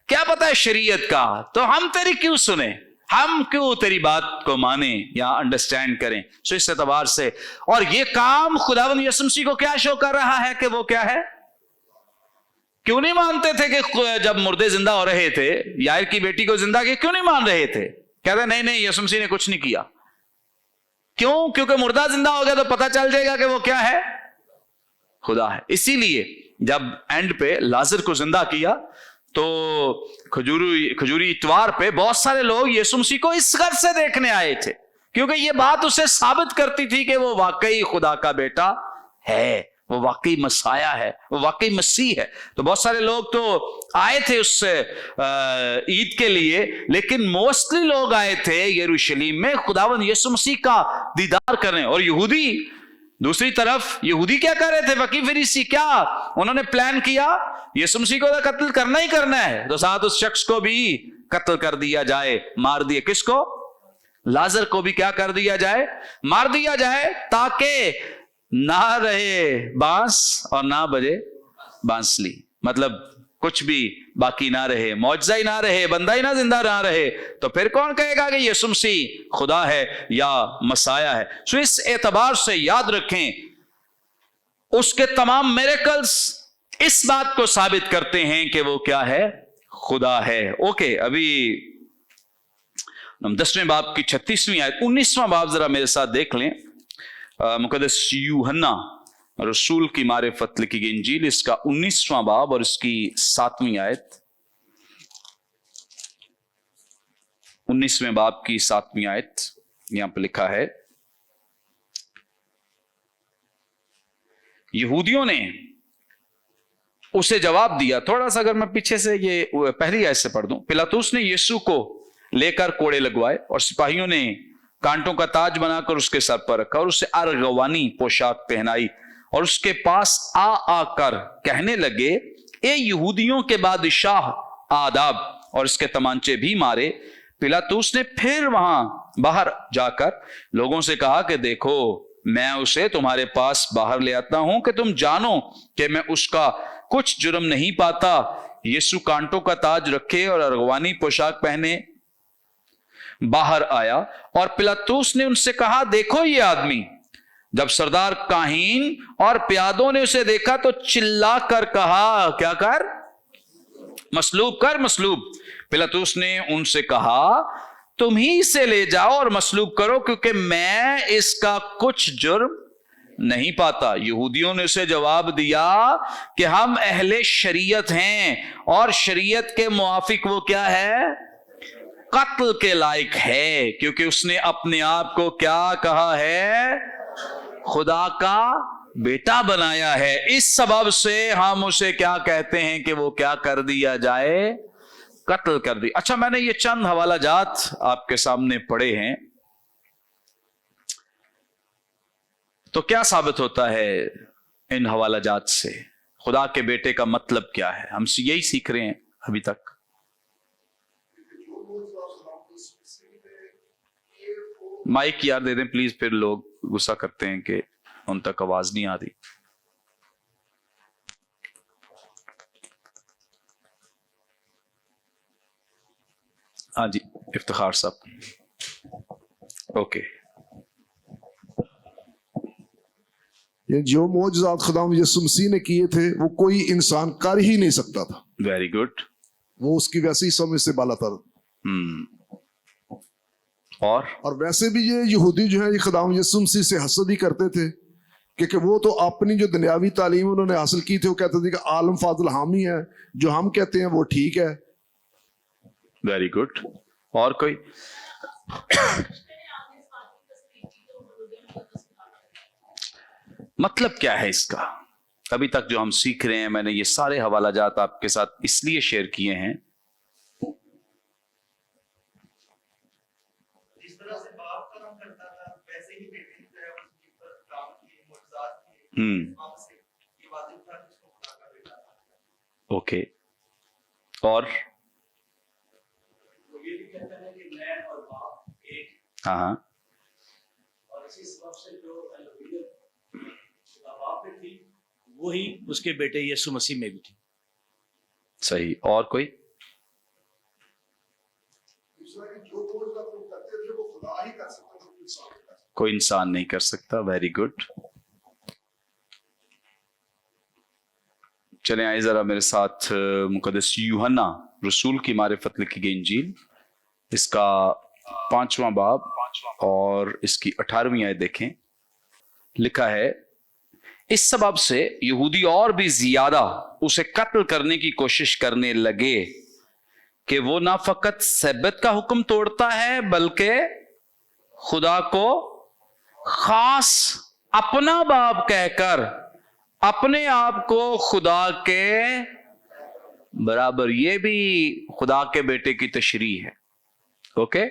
क्या पता है शरीयत का, तो हम तेरी क्यों सुने, हम क्यों तेरी बात को माने या अंडरस्टैंड करें। सो इस एतबार से, और ये काम खुदावंद यीशु मसीह को क्या शो कर रहा है कि वो क्या है, क्यों नहीं मानते थे कि जब मुर्दे जिंदा हो रहे थे, यायर की बेटी को जिंदा किया, क्यों नहीं मान रहे थे, कहते नहीं नहीं यीशु मसीह ने कुछ नहीं किया। क्यों? क्योंकि मुर्दा जिंदा हो गया तो पता चल जाएगा कि वो क्या है, खुदा है। इसीलिए जब एंड पे लाजर को जिंदा किया तो खजूरी इतवार पे बहुत सारे लोग यीशु मसीह को इस घर से देखने आए थे, क्योंकि ये बात उसे साबित करती थी कि वो वाकई खुदा का बेटा है, वो वाकई मसाया है, वो वाकई मसीह है। तो बहुत सारे लोग तो आए थे उससे ईद के लिए, लेकिन मोस्टली लोग आए थे यरूशलेम में खुदावंद यीशु मसीह का दीदार करने। और यहूदी दूसरी तरफ, यहूदी क्या कर रहे थे, फकीह फरीसी, क्या उन्होंने प्लान किया, यीशु मसीह को तो कत्ल करना ही करना है, तो साथ उस शख्स को भी कत्ल कर दिया जाए, मार दिए। किसको? लाजर को भी क्या कर दिया जाए, मार दिया जाए, ताकि ना रहे बांस और ना बजे बांसुरी, मतलब कुछ भी बाकी ना रहे, मौजजा ही ना रहे, बंदा ही ना जिंदा ना रहे, तो फिर कौन कहेगा कि यीशु मसीह खुदा है या मसाया है। सो इस एतबार से याद रखें, उसके तमाम मिरेकल्स इस बात को साबित करते हैं कि वो क्या है, खुदा है। ओके, अभी हम 10वें बाब की 36वीं आयत, 19वां बाब जरा मेरे साथ देख लें। मुकद्दस यूहन्ना रसूल की मारिफत लिखी गई इंजील, इसका 19वां बाब और इसकी 7वीं आयत। 19वें बाब की 7वीं आयत यहां पर लिखा है, यहूदियों ने उसे जवाब दिया। थोड़ा सा अगर मैं पीछे से ये पहली आयत से पढ़ दूं, पिलातुस ने यीशु को लेकर कोड़े लगवाए और सिपाहियों ने कांटों का ताज बनाकर उसके सर पर रखा और उसे अर्गवानी पोशाक पहनाई और उसके पास आकर कहने लगे, ए यहूदियों के बादशाह आदाब, और इसके तमांचे भी मारे। पिलातुस ने फिर वहां बाहर जाकर लोगों से कहा कि देखो, मैं उसे तुम्हारे पास बाहर ले आता हूं कि तुम जानो कि मैं उसका कुछ जुर्म नहीं पाता। यीशु कांटों का ताज रखे और अर्गवानी पोशाक पहने बाहर आया और पिलातुस ने उनसे कहा, देखो ये आदमी। जब सरदार काहीन और प्यादों ने उसे देखा तो चिल्ला कर कहा, क्या कर, मसलूब कर, मसलूब। पिलातुस ने उनसे कहा, तुम ही इसे ले जाओ और मसलूब करो, क्योंकि मैं इसका कुछ जुर्म नहीं पाता। यहूदियों ने उसे जवाब दिया कि हम अहले शरीयत हैं और शरीयत के मुआफिक वो क्या है, कत्ल के लायक है, क्योंकि उसने अपने आप को क्या कहा है, खुदा का बेटा बनाया है। इस सबब से हम उसे क्या कहते हैं कि वो क्या कर दिया जाए, कत्ल कर दी। अच्छा, मैंने ये चंद हवाला जात आपके सामने पढ़े हैं, तो क्या साबित होता है इन हवाला जात से, खुदा के बेटे का मतलब क्या है? हम यही सीख रहे हैं अभी तक। माइक यार दे दें प्लीज, फिर लोग गुस्सा करते हैं कि उन तक आवाज नहीं आ रही। हाँ जी, इफ्तिखार साहब। ओके, ये जो मौजज़ात खुदावंद यीशु मसीह ने किए थे वो कोई इंसान कर ही नहीं सकता था। Very good. वो उसकी वैसी समझ से बाला था। और वैसे भी ये यहूदी जो है ये खुदावंद यीशु मसीह से हसद ही करते थे, क्योंकि वो तो अपनी जो दुनियावी तालीम उन्होंने हासिल की थी वो कहते थे कि आलम फाजिल हामी है, जो हम कहते हैं वो ठीक है। Very good. और कोई? मतलब क्या है इसका? अभी तक जो हम सीख रहे हैं, मैंने ये सारे हवाला जात आपके साथ इसलिए शेयर किए हैं, जिस तरह से बाप काम करता था वैसे ही बेटे जो है उसके ऊपर काम किए, मुआजिज़ात किए, आपसे ये वाजिब था कि उसको खुदा का बेटा था। ओके। और वो ये भी कहता है कि मैं और बाप एक। हाँ, और इसी सबब से जो अलूहियत बाप में थी वही उसके बेटे यीशु मसीह में भी थी। सही। और कोई? कोई इंसान नहीं कर सकता। Very good. चलें आइए जरा मेरे साथ मुकद्दस यूहन्ना रसूल की मारिफत लिखी गई इंजील, इसका 5वां बाब और इसकी 18वीं आयत देखें। लिखा है, इस सबब से यहूदी और भी ज्यादा उसे कत्ल करने की कोशिश करने लगे कि वो ना फकत सब्बत का हुक्म तोड़ता है बल्कि खुदा को खास अपना बाप कहकर अपने आप को खुदा के बराबर, ये भी खुदा के बेटे की तशरीह है। ओके,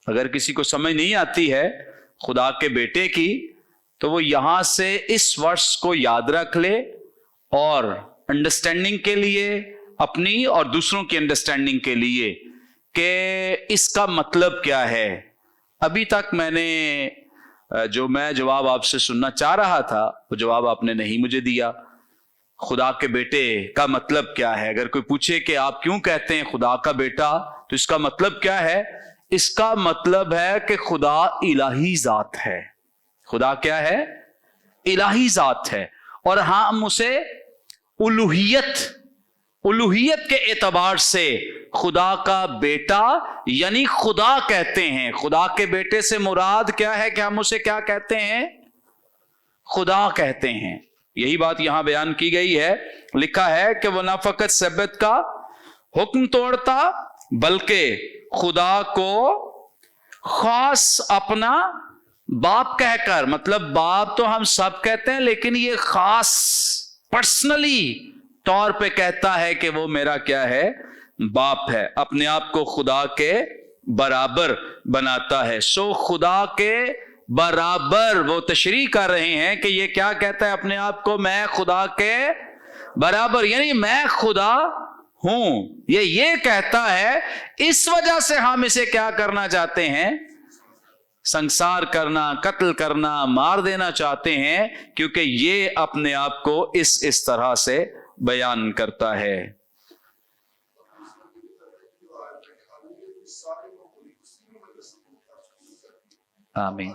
अगर किसी को समझ नहीं आती है खुदा के बेटे की, तो वो यहां से इस वर्ष को याद रख ले और अंडरस्टैंडिंग के लिए, अपनी और दूसरों की अंडरस्टैंडिंग के लिए, कि इसका मतलब क्या है। अभी तक मैंने जो मैं जवाब आपसे सुनना चाह रहा था वो जवाब आपने नहीं मुझे दिया। खुदा के बेटे का मतलब क्या है? अगर कोई पूछे कि आप क्यों कहते हैं खुदा का बेटा, तो इसका मतलब क्या है? इसका मतलब है कि खुदा इलाही जात है। खुदा क्या है? इलाही जात है। और हम उसे उलूहियत के एतबार से खुदा का बेटा यानी खुदा कहते हैं। खुदा के बेटे से मुराद क्या है कि हम उसे क्या कहते हैं? खुदा कहते हैं। यही बात यहां बयान की गई है। लिखा है कि वो ना फकत सब्बत का हुक्म तोड़ता बल्कि खुदा को खास अपना बाप कहकर, मतलब बाप तो हम सब कहते हैं लेकिन ये खास पर्सनली तौर पे कहता है कि वो मेरा क्या है? बाप है। अपने आप को खुदा के बराबर बनाता है। सो खुदा के बराबर वो तशरीह कर रहे हैं कि ये क्या कहता है अपने आप को? मैं खुदा के बराबर, यानी मैं खुदा हूं, ये कहता है। इस वजह से हम इसे क्या करना चाहते हैं? संसार करना, कत्ल करना, मार देना चाहते हैं, क्योंकि ये अपने आप को इस तरह से बयान करता है। आमीन।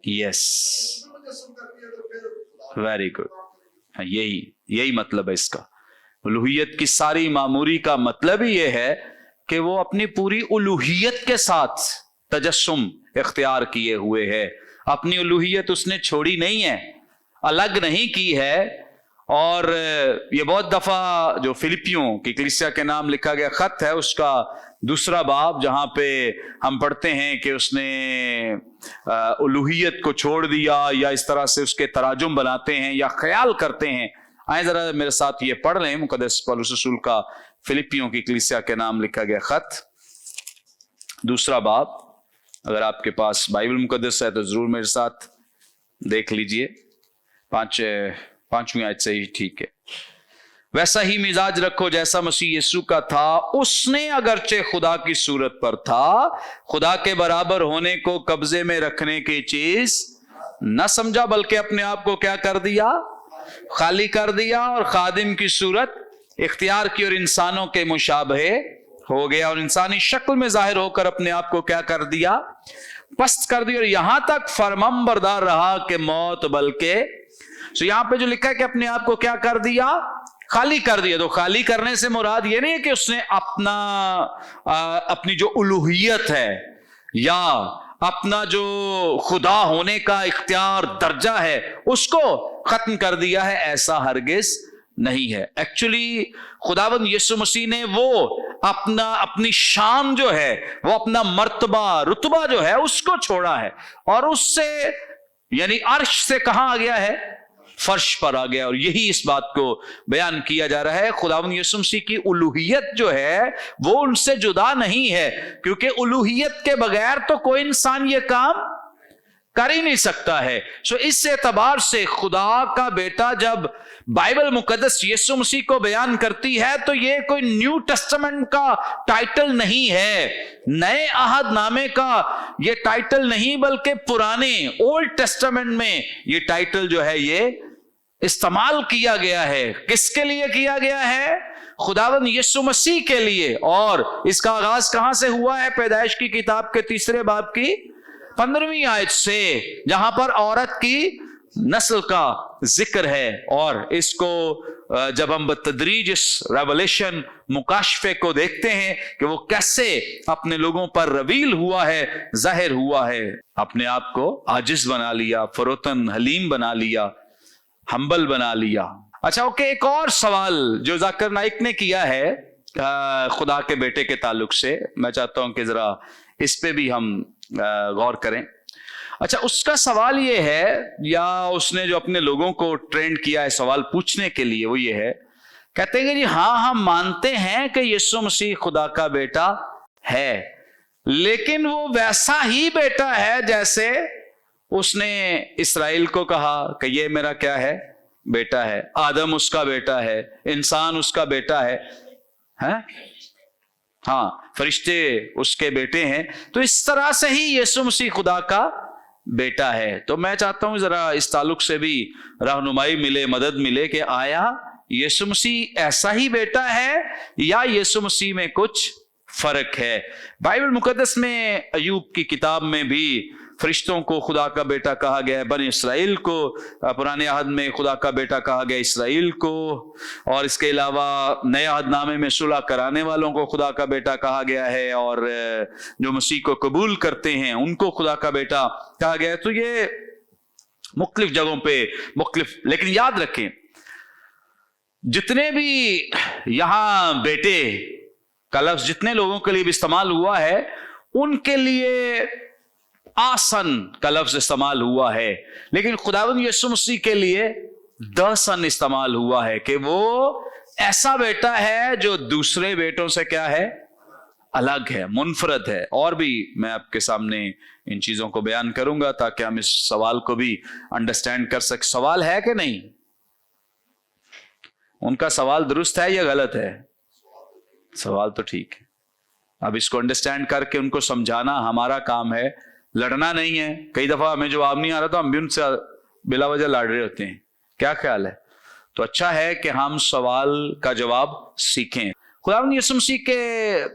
Yes, very good. यही मतलब है इसका। उलूहियत की सारी मामूरी का मतलब ही यह है कि वो अपनी पूरी उलूहियत के साथ तजस्सुम इख्तियार किए हुए है। अपनी उलूहियत उसने छोड़ी नहीं है, अलग नहीं की है। और ये बहुत दफा जो फिलिपियों की कलीसिया के नाम लिखा गया खत है उसका दूसरा बाब, जहां पे हम पढ़ते हैं कि उसने उलूहियत को छोड़ दिया, या इस तरह से उसके तराजुम बनाते हैं या ख्याल करते हैं। आए जरा मेरे साथ ये पढ़ लें मुकद्दस पौलुस रसूल का फिलिपियों की कलीसिया के नाम लिखा गया खत, दूसरा बाब। अगर आपके पास बाइबल मुकद्दस है तो जरूर मेरे साथ देख लीजिए। पांचवीं आयत से ही ठीक है। वैसा ही मिजाज रखो जैसा मसीह यीशु का था। उसने अगरचे खुदा की सूरत पर था, खुदा के बराबर होने को कब्जे में रखने की चीज न समझा, बल्कि अपने आप को क्या कर दिया? खाली कर दिया, और खादिम की सूरत इख्तियार की, और इंसानों के मुशाबहे हो गया, और इंसानी शक्ल में जाहिर होकर अपने आप को क्या कर दिया? पस्त कर दिया, और यहां तक फरमाबरदार रहा कि मौत बल्कि। तो यहां पे जो लिखा है कि अपने आप को क्या कर दिया? खाली कर दिया। तो खाली करने से मुराद ये नहीं है कि उसने अपनी जो उलूहियत है या अपना जो खुदा होने का इख्तियार दर्जा है उसको खत्म कर दिया है, ऐसा हरगिज नहीं है। एक्चुअली खुदावंद यीशु मसीह ने वो अपनी शान जो है, वो अपना मर्तबा रुतबा जो है उसको छोड़ा है, और उससे यानी अर्श से कहां आ गया है? फर्श पर आ गया। और यही इस बात को बयान किया जा रहा है। खुदावंद यीशु मसीह की उलूहियत जो है वो उनसे जुदा नहीं है, क्योंकि उलूहियत के बगैर तो कोई इंसान ये काम कर ही नहीं सकता है। सो इस एतबार से खुदा का बेटा जब बाइबल मुकद्दस यीशु मसीह को बयान करती है तो ये कोई न्यू टेस्टामेंट का टाइटल नहीं है, नए अहद नामे का ये टाइटल नहीं, बल्कि पुराने ओल्ड टेस्टामेंट में ये टाइटल जो है ये इस्तेमाल किया गया है। किसके लिए किया गया है? खुदावंद यीशु मसीह के लिए। और इसका आगाज कहां से हुआ है? पैदाइश की किताब के 3 बाब की 15वीं आयत से, जहां पर औरत की नस्ल का जिक्र है। और इसको जब हम बतदरीज इस रेवलेशन मुकाशफे को देखते हैं कि वो कैसे अपने लोगों पर रवील हुआ है, जाहिर हुआ है, अपने आप को आजिज बना लिया, फरोतन हलीम बना लिया, हम्बल बना लिया। अच्छा, ओके, एक और सवाल जो जाकिर नाइक ने किया है खुदा के बेटे के ताल्लुक से, मैं चाहता हूं कि जरा इस पे भी हम गौर करें। अच्छा, उसका सवाल ये है, या उसने जो अपने लोगों को ट्रेंड किया है सवाल पूछने के लिए, वो ये है, कहते हैं कि जी हाँ, हम मानते हैं कि यीशु मसीह खुदा का बेटा है, लेकिन वो वैसा ही बेटा है जैसे उसने इसराइल को कहा कि ये मेरा क्या है? बेटा है। आदम उसका बेटा है, इंसान उसका बेटा है, हाँ, फरिश्ते उसके बेटे हैं। तो इस तरह से ही यीशु मसीह खुदा का बेटा है। तो मैं चाहता हूं जरा इस ताल्लुक से भी रहनुमाई मिले, मदद मिले कि आया यीशु मसीह ऐसा ही बेटा है या यीशु मसीह में कुछ फर्क है? बाइबल मुकद्दस में अय्यूब की किताब में भी फरिश्तों को खुदा का बेटा कहा गया है, बनी इसराइल को पुराने अहद में खुदा का बेटा कहा गया इसराइल को, और इसके अलावा नए अहदनामे में सुलह कराने वालों को खुदा का बेटा कहा गया है, और जो मसीह को कबूल करते हैं उनको खुदा का बेटा कहा गया है। तो ये मुख्तलिफ जगहों पे मुख्तलिफ, लेकिन याद रखें जितने भी यहां बेटे का लफ्ज जितने लोगों के लिए भी इस्तेमाल हुआ है, उनके लिए आसन का लफ्ज इस्तेमाल हुआ है, लेकिन खुदावंद यीशु मसीह के लिए दसन इस्तेमाल हुआ है कि वो ऐसा बेटा है जो दूसरे बेटों से क्या है? अलग है, मुनफरद है। और भी मैं आपके सामने इन चीजों को बयान करूंगा ताकि हम इस सवाल को भी अंडरस्टैंड कर सकें। सवाल है कि नहीं? उनका सवाल दुरुस्त है या गलत है? सवाल तो ठीक है। अब इसको अंडरस्टैंड करके उनको समझाना हमारा काम है, लड़ना नहीं है। कई दफा हमें जवाब नहीं आ रहा तो हम भी उनसे बिला वजह लड़ रहे होते हैं। क्या ख्याल है? तो अच्छा है कि हम सवाल का जवाब सीखें। खुदावंद यीशु मसीह के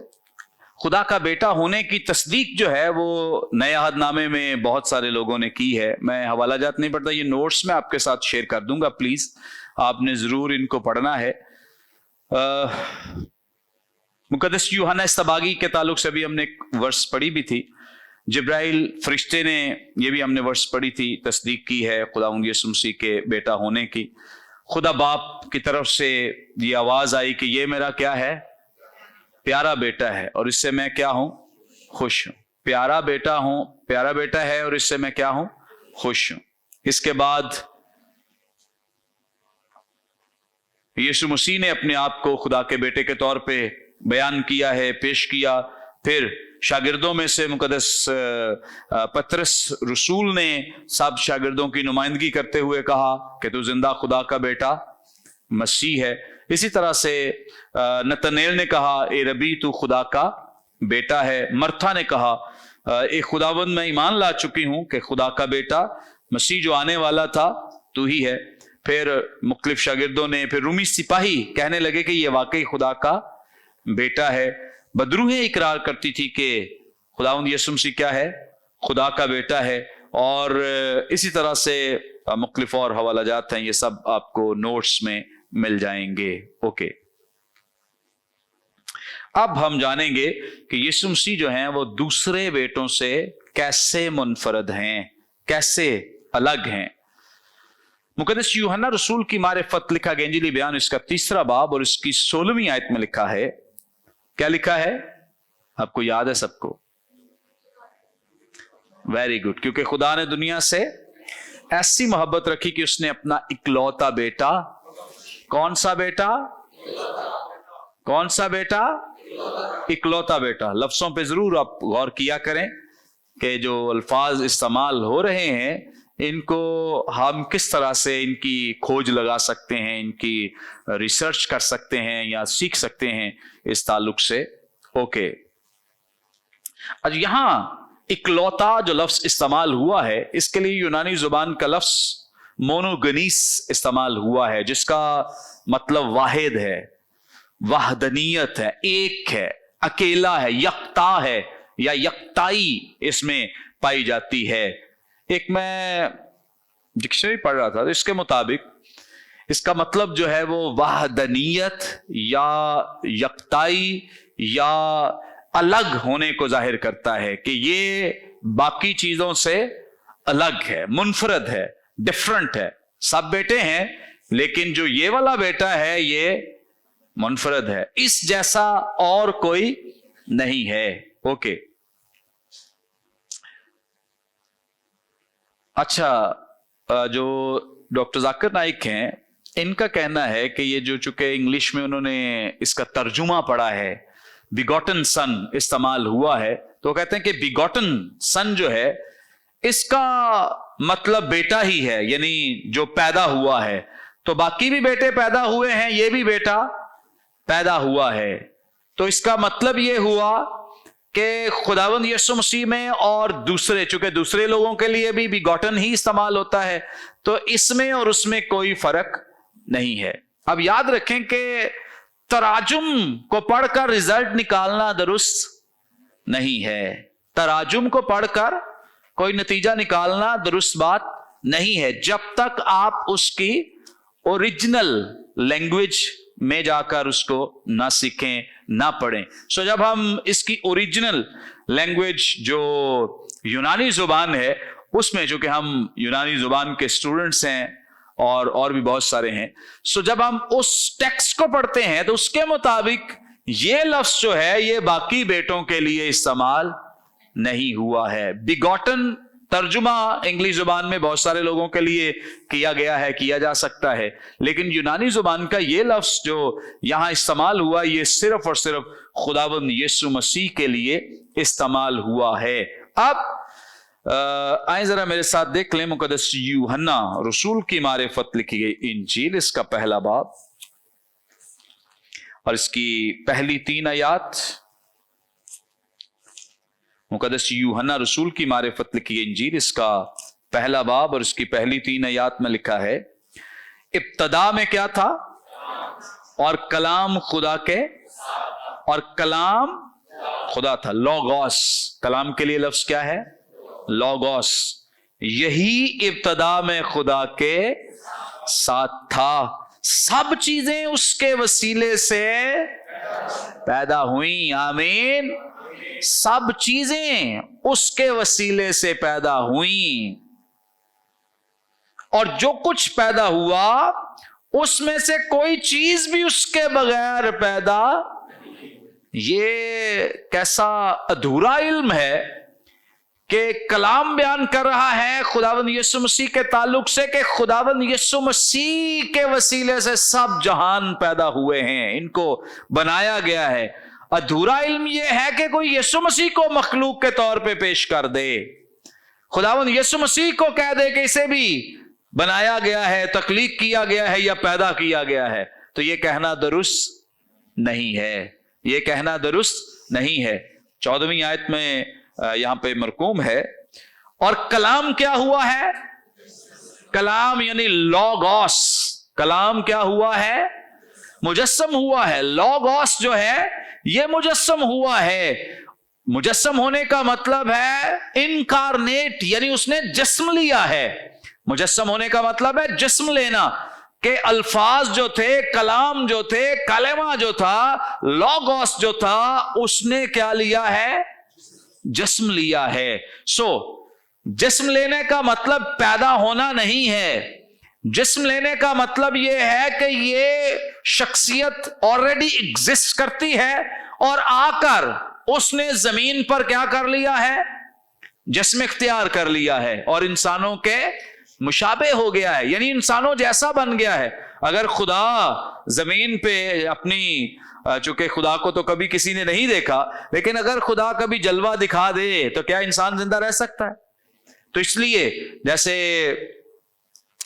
खुदा का बेटा होने की तस्दीक जो है वो नए अहदनामे में बहुत सारे लोगों ने की है। मैं हवाला जात नहीं पढ़ता, ये नोट्स में आपके साथ शेयर कर दूंगा, प्लीज आपने जरूर इनको पढ़ना है। मुकद्दस यूहन्ना इस्तबागी के ताल्लुक से भी हमने एक वर्स पढ़ी भी थी, जिब्राइल फरिश्ते ने, ये भी हमने वर्ष पढ़ी थी, तस्दीक की है खुदावंद यीशु मसीह के बेटा होने की। खुदा बाप की तरफ से ये आवाज आई कि ये मेरा क्या है, प्यारा बेटा है और इससे मैं क्या हूं, खुश हूं। प्यारा बेटा हूं, प्यारा बेटा है और इससे मैं क्या हूं, खुश हूं। इसके बाद यीशु मसीह ने अपने आप को खुदा के बेटे के तौर पे बयान किया है, पेश किया। फिर शागिर्दों में से मुकद्दस पतरस रसूल ने सब शागिर्दों की नुमाइंदगी करते हुए कहा कि तू जिंदा खुदा का बेटा मसीह है। इसी तरह से नतनेल ने कहा, ए रबी तू खुदा का बेटा है। मर्था ने कहा, ए खुदावंद मैं ईमान ला चुकी हूं कि खुदा का बेटा मसीह जो आने वाला था तू ही है। फिर मुख्तलिफ शागिर्दों ने, फिर रूमी सिपाही कहने लगे कि यह वाकई खुदा का बेटा है। बदरूहें इकरार करती थी कि खुदावंद यीशु मसीह क्या है, खुदा का बेटा है। और इसी तरह से मुख्तलिफ और हवालाजात हैं, ये सब आपको नोट्स में मिल जाएंगे। ओके, अब हम जानेंगे कि यीशु मसीह जो हैं वो दूसरे बेटों से कैसे मुनफरद हैं, कैसे अलग हैं। मुकद्दस यूहन्ना रसूल की मारिफत लिखा गया इंजीली बयान, इसका 3 बाब और इसकी 16वीं आयत में लिखा है, क्या लिखा है, आपको याद है सबको? Very good. क्योंकि खुदा ने दुनिया से ऐसी मोहब्बत रखी कि उसने अपना इकलौता बेटा, कौन सा बेटा, कौन सा बेटा, इकलौता बेटा। लफ्जों पे जरूर आप गौर किया करें कि जो अल्फाज इस्तेमाल हो रहे हैं इनको हम किस तरह से इनकी खोज लगा सकते हैं, इनकी रिसर्च कर सकते हैं या सीख सकते हैं इस ताल्लुक से। ओके, आज यहां इकलौता जो लफ्ज इस्तेमाल हुआ है, इसके लिए यूनानी जुबान का लफ्ज मोनोगनीस इस्तेमाल हुआ है, जिसका मतलब वाहिद है, वहदनीयत है, एक है, अकेला है, यकता है या यकताई इसमें पाई जाती है। एक मैं डिक्शनरी पढ़ रहा था तो इसके मुताबिक इसका मतलब जो है वो वहदनीयत या यकताई या अलग होने को जाहिर करता है कि ये बाकी चीजों से अलग है, मुनफरद है, डिफरेंट है। सब बेटे हैं लेकिन जो ये वाला बेटा है ये मुनफरद है, इस जैसा और कोई नहीं है। ओके, अच्छा, जो डॉक्टर जाकिर नाइक हैं इनका कहना है कि ये जो चूंकि इंग्लिश में उन्होंने इसका तर्जुमा पढ़ा है, बिगॉटन सन इस्तेमाल हुआ है, तो कहते हैं कि बिगॉटन सन जो है इसका मतलब बेटा ही है, यानी जो पैदा हुआ है। तो बाकी भी बेटे पैदा हुए हैं, ये भी बेटा पैदा हुआ है। तो इसका मतलब ये हुआ कि खुदावंद यीशु मसीह में और दूसरे, चूंकि दूसरे लोगों के लिए भी बिगॉटन ही इस्तेमाल होता है, तो इसमें और उसमें कोई फर्क नहीं है। अब याद रखें कि तराजुम को पढ़कर रिजल्ट निकालना दुरुस्त नहीं है। तराजुम को पढ़कर कोई नतीजा निकालना दुरुस्त बात नहीं है, जब तक आप उसकी ओरिजिनल लैंग्वेज में जाकर उसको ना सीखें, ना पढ़ें। सो जब हम इसकी ओरिजिनल लैंग्वेज जो यूनानी जुबान है उसमें, जो कि हम यूनानी जुबान के स्टूडेंट्स हैं और भी बहुत सारे हैं, सो जब हम उस टेक्स्ट को पढ़ते हैं तो उसके मुताबिक ये लफ्ज जो है ये बाकी बेटों के लिए इस्तेमाल नहीं हुआ है। बिगॉटन तर्जुमा इंग्लिश जुबान में बहुत सारे लोगों के लिए किया गया है, किया जा सकता है, लेकिन यूनानी जुबान का ये लफ्ज जो यहां इस्तेमाल हुआ ये सिर्फ और सिर्फ खुदावंद यीशु मसीह के लिए इस्तेमाल हुआ है। अब आए जरा मेरे साथ देख लें मुकद्दस यूहन्ना रसूल की मारिफत लिखी गई इंजील, इसका 1 बाब और इसकी पहली 3 आयात। मुकद्दस यूहन्ना रसूल की मारिफत लिखी गई इंजील, इसका 1 बाब और इसकी पहली 3 आयात में लिखा है, इब्तदा में क्या था, और कलाम खुदा के, और कलाम खुदा था, लोगोस। कलाम के लिए लफ्ज क्या है, लोगोस। यही इब्तदा में खुदा के साथ था, सब चीजें उसके वसीले से पैदा हुई। आमीन। सब चीजें उसके वसीले से पैदा हुई, और जो कुछ पैदा हुआ उसमें से कोई चीज भी उसके बगैर पैदा। ये कैसा अधूरा इल्म है कि कलाम बयान कर रहा है खुदावंद यीशु मसीह के ताल्लुक से कि खुदावंद यीशु मसीह के वसीले से सब जहान पैदा हुए हैं, इनको बनाया गया है। अधूरा इल्म यह है कि कोई यीशु मसीह को मखलूक के तौर पे पेश कर दे, खुदावंद यीशु मसीह को कह दे कि इसे भी बनाया गया है, तख्लीक किया गया है या पैदा किया गया है, तो यह कहना दुरुस्त नहीं है, यह कहना दुरुस्त नहीं है। 14वीं आयत में यहां पे मरकूम है, और कलाम क्या हुआ है? कलाम यानी लॉगोस, कलाम क्या हुआ है? मुजस्सम हुआ है। लॉगोस जो है ये मुजस्सम हुआ है। मुजस्सम होने का मतलब है इनकारनेट, यानी उसने जिस्म लिया है। मुजस्सम होने का मतलब है जिस्म लेना, के अल्फाज जो थे, कलाम जो थे, कलेमा जो था, लॉगोस जो था, उसने क्या लिया है? जिस्म लिया है। जिस्म लेने का मतलब पैदा होना नहीं है। जिस्म लेने का मतलब यह है कि ये शख्सियत ऑलरेडी एग्जिस्ट करती है और आकर उसने जमीन पर क्या कर लिया है? जिस्म इख्तियार कर लिया है और इंसानों के मुशाबे हो गया है, यानी इंसानों जैसा बन गया है। अगर खुदा जमीन पे अपनी, चूंकि खुदा को तो कभी किसी ने नहीं देखा, लेकिन अगर खुदा कभी जलवा दिखा दे तो क्या इंसान जिंदा रह सकता है? तो इसलिए जैसे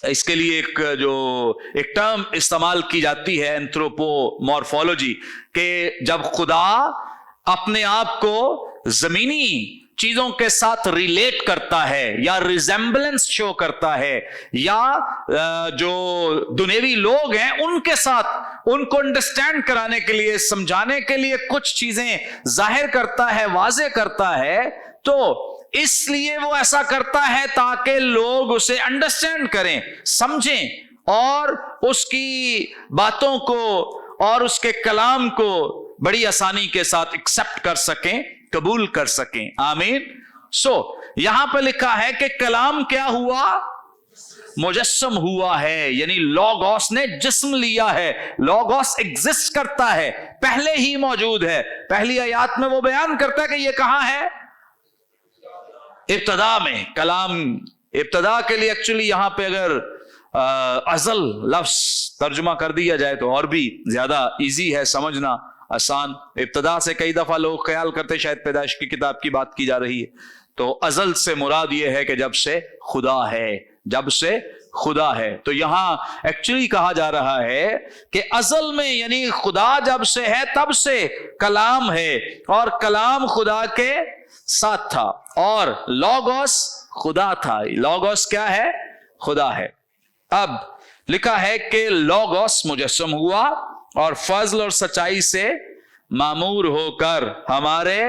इसके लिए एक टर्म इस्तेमाल की जाती है एंथ्रोपोमॉर्फोलॉजी, कि जब खुदा अपने आप को जमीनी चीजों के साथ रिलेट करता है या रिजेंबलेंस शो करता है, या जो दुनियावी लोग हैं उनके साथ उनको अंडरस्टैंड कराने के लिए, समझाने के लिए कुछ चीजें जाहिर करता है, वाजे करता है, तो इसलिए वो ऐसा करता है ताकि लोग उसे अंडरस्टैंड करें, समझें और उसकी बातों को और उसके कलाम को बड़ी आसानी के साथ एक्सेप्ट कर सकें, कबूल कर सकें। आमीन। यहां पर लिखा है कि कलाम क्या हुआ? मुजस्सम हुआ है, यानी लॉगोस ने जिस्म लिया है। लॉगोस एग्जिस्ट करता है, पहले ही मौजूद है। पहली आयत में वो बयान करता है कि ये कहां है? इब्तदा में। कलाम इब्तदा के लिए एक्चुअली यहां पे अगर अजल लफ्ज तर्जुमा कर दिया जाए तो और भी ज्यादा इजी है, समझना आसान। इब्तदा से कई दफा लोग ख्याल करते शायद पैदाइश की किताब की बात की जा रही है, तो अजल से मुराद यह है कि जब से खुदा है, जब से खुदा है। तो यहां एक्चुअली कहा जा रहा है कि अजल में, यानी खुदा जब से है तब से कलाम है, और कलाम खुदा के साथ था, और लॉगोस खुदा था। लॉगोस क्या है? खुदा है। अब लिखा है कि लॉगोस मुजस्सम हुआ और फजल और सच्चाई से मामूर होकर हमारे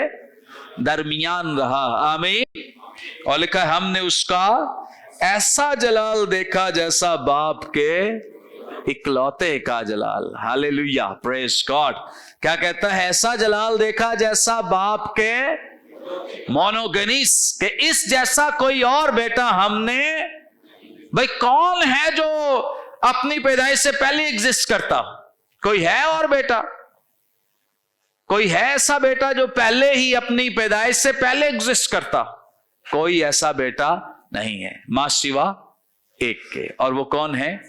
दरमियान रहा। आमीन। और लिखा है हमने उसका ऐसा जलाल देखा जैसा बाप के इकलौते का जलाल। Hallelujah, praise God. क्या कहता है? ऐसा जलाल देखा जैसा बाप के मोनोगेनिस, के इस जैसा कोई और बेटा हमने। भाई कौन है जो अपनी पैदाइश से पहले एग्जिस्ट करता? कोई है और बेटा? कोई है ऐसा बेटा जो पहले ही अपनी पैदाइश से पहले एग्जिस्ट करता? कोई ऐसा बेटा नहीं है, मां सिवा एक के। और वो कौन है?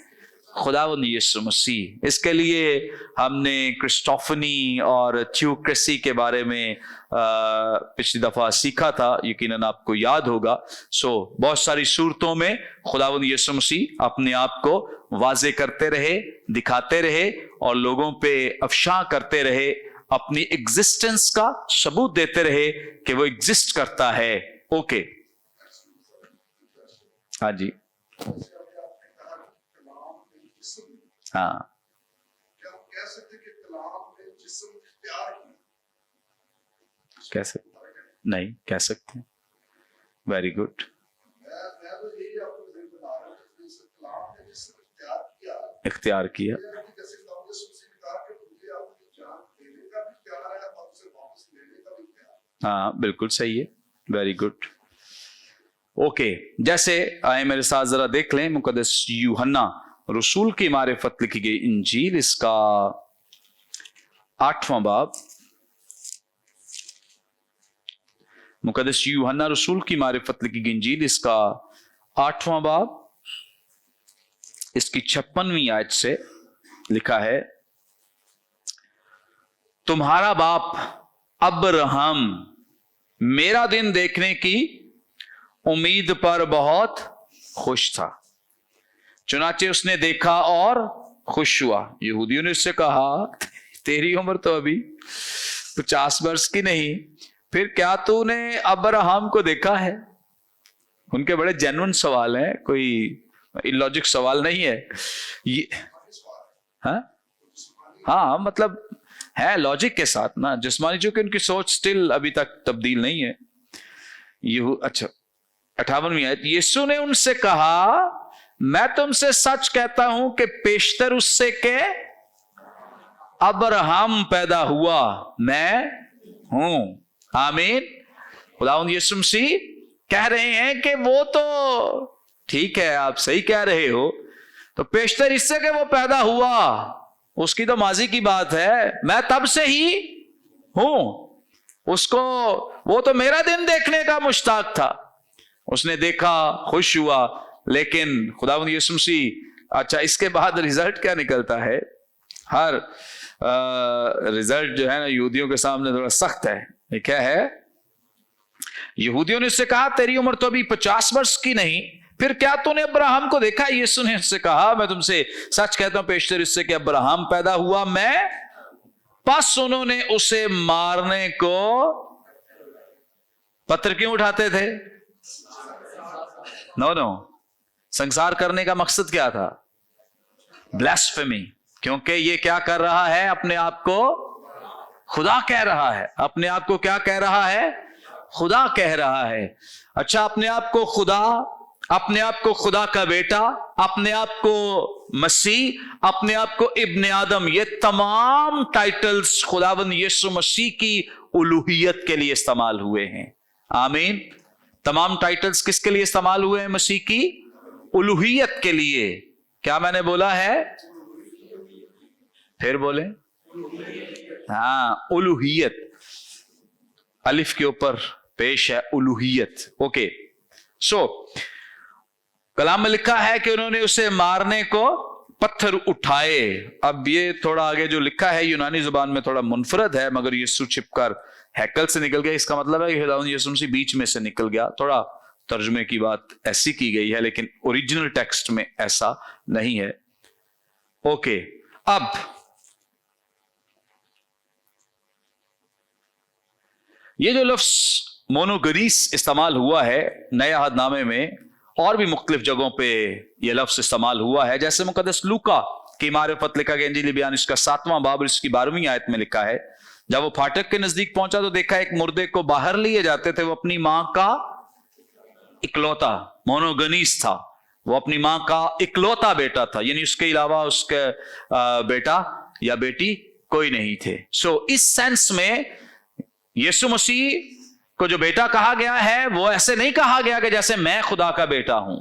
खुदावंद यीशु मसीह। इसके लिए हमने क्रिस्टोफनी और थ्यूक्रेसी के बारे में पिछली दफा सीखा था, यकीनन आपको याद होगा। बहुत सारी सूरतों में खुदावंद यीशु मसीह अपने आप को वाजे करते रहे, दिखाते रहे और लोगों पे अफशा करते रहे, अपनी एग्जिस्टेंस का सबूत देते रहे कि वो एग्जिस्ट करता है। ओके, हाँ जी, हाँ, कैसे नहीं कह सकते? Very good. इख्तियार किया, हाँ बिल्कुल सही है, वेरी गुड। ओके, जैसे आए मेरे साथ जरा देख लें मुकद्दस यूहन्ना रसूल की मारिफत लिखी गई इंजील, इसका 8वां बाब। मुकद्दस यूहन्ना रसूल की मारिफत लिखी गई इंजील, इसका 8वां बाब, इसकी 56वीं आयत से लिखा है, तुम्हारा बाप अब्राहम मेरा दिन देखने की उम्मीद पर बहुत खुश था, चुनाचे उसने देखा और खुश हुआ। यहूदियों ने उससे कहा, तेरी उम्र तो अभी 50 वर्ष की नहीं, फिर क्या तूने अब्राहम को देखा है? उनके बड़े जेन्युइन सवाल हैं, कोई इलॉजिक सवाल नहीं है ये। हाँ मतलब है लॉजिक के साथ ना, जिस्मानी, जो कि उनकी सोच स्टिल अभी तक तब्दील नहीं है। अच्छा 58वीं आयत, यीशु ने उनसे कहा, मैं तुमसे सच कहता हूं कि पेशतर उससे के अब्राहम पैदा हुआ मैं हूं। आमीन। खुदावंद यीशु मसीह कह रहे हैं कि वो तो ठीक है, आप सही कह रहे हो, तो पेशतर इससे कि वो पैदा हुआ उसकी तो माजी की बात है, मैं तब से ही हूं। उसको, वो तो मेरा दिन देखने का मुश्ताक था, उसने देखा खुश हुआ। लेकिन खुदावंद यीशु मसीह, अच्छा इसके बाद रिजल्ट क्या निकलता है? हर रिजल्ट जो है ना यहूदियों के सामने थोड़ा सख्त है। ये क्या है? यहूदियों ने उससे कहा, तेरी उम्र तो अभी 50 वर्ष की नहीं, फिर क्या तूने अब्राहम को देखा? यीशु ने उससे कहा, मैं तुमसे सच कहता हूं पेशतर इससे कि अब्राहम पैदा हुआ मैं। बस उन्होंने उसे मारने को पत्थर क्यों उठाते थे? नो, संसार करने का मकसद क्या था? ब्लास्फेमी। क्योंकि ये क्या कर रहा है? अपने आप को खुदा कह रहा है। अपने आप को क्या कह रहा है? खुदा कह रहा है। अच्छा, अपने आप को खुदा, अपने आप को खुदा का बेटा, अपने आप को मसीह, अपने आप को इब्ने आदम, ये तमाम टाइटल्स खुदावंद यीशु मसीह की उलूहियत के लिए इस्तेमाल हुए हैं। आमीन। तमाम टाइटल्स किसके लिए इस्तेमाल हुए हैं? मसीह की उलूहियत के लिए। क्या मैंने बोला है? फिर बोले। हाँ, उलूहियत, अलिफ के ऊपर पेश है उलूहियत। ओके, सो कलाम में लिखा है कि उन्होंने उसे मारने को पत्थर उठाए। अब ये थोड़ा आगे जो लिखा है यूनानी जुबान में थोड़ा मुनफरद है, मगर यीशु छिपकर हैकल से निकल गया, इसका मतलब है कि खुदावंद यीशु मसीह बीच में से निकल गया। थोड़ा तर्जुमे की बात ऐसी की गई है, लेकिन ओरिजिनल टेक्स्ट में ऐसा नहीं है। ओके, अब ये जो लफ्ज मोनोगरीस इस्तेमाल हुआ है नए अहदनामे में, और भी मुख्तलिफ जगहों पे ये लफ्ज इस्तेमाल हुआ है। जैसे मुकद्दस लूका की मारिफत लिखा गया इंजील बयान, इसका 7वां बाब, इसकी 12वीं आयत में लिखा है, जब वो फाटक के नजदीक पहुंचा तो देखा एक मुर्दे को बाहर लिए जाते थे, वो अपनी मां का इकलौता, मोनोगनीस था, वो अपनी मां का इकलौता बेटा था, यानी उसके अलावा उसके बेटा या बेटी कोई नहीं थे। सो इस सेंस में यीशु मसीह को जो बेटा कहा गया है वो ऐसे नहीं कहा गया कि जैसे मैं खुदा का बेटा हूं,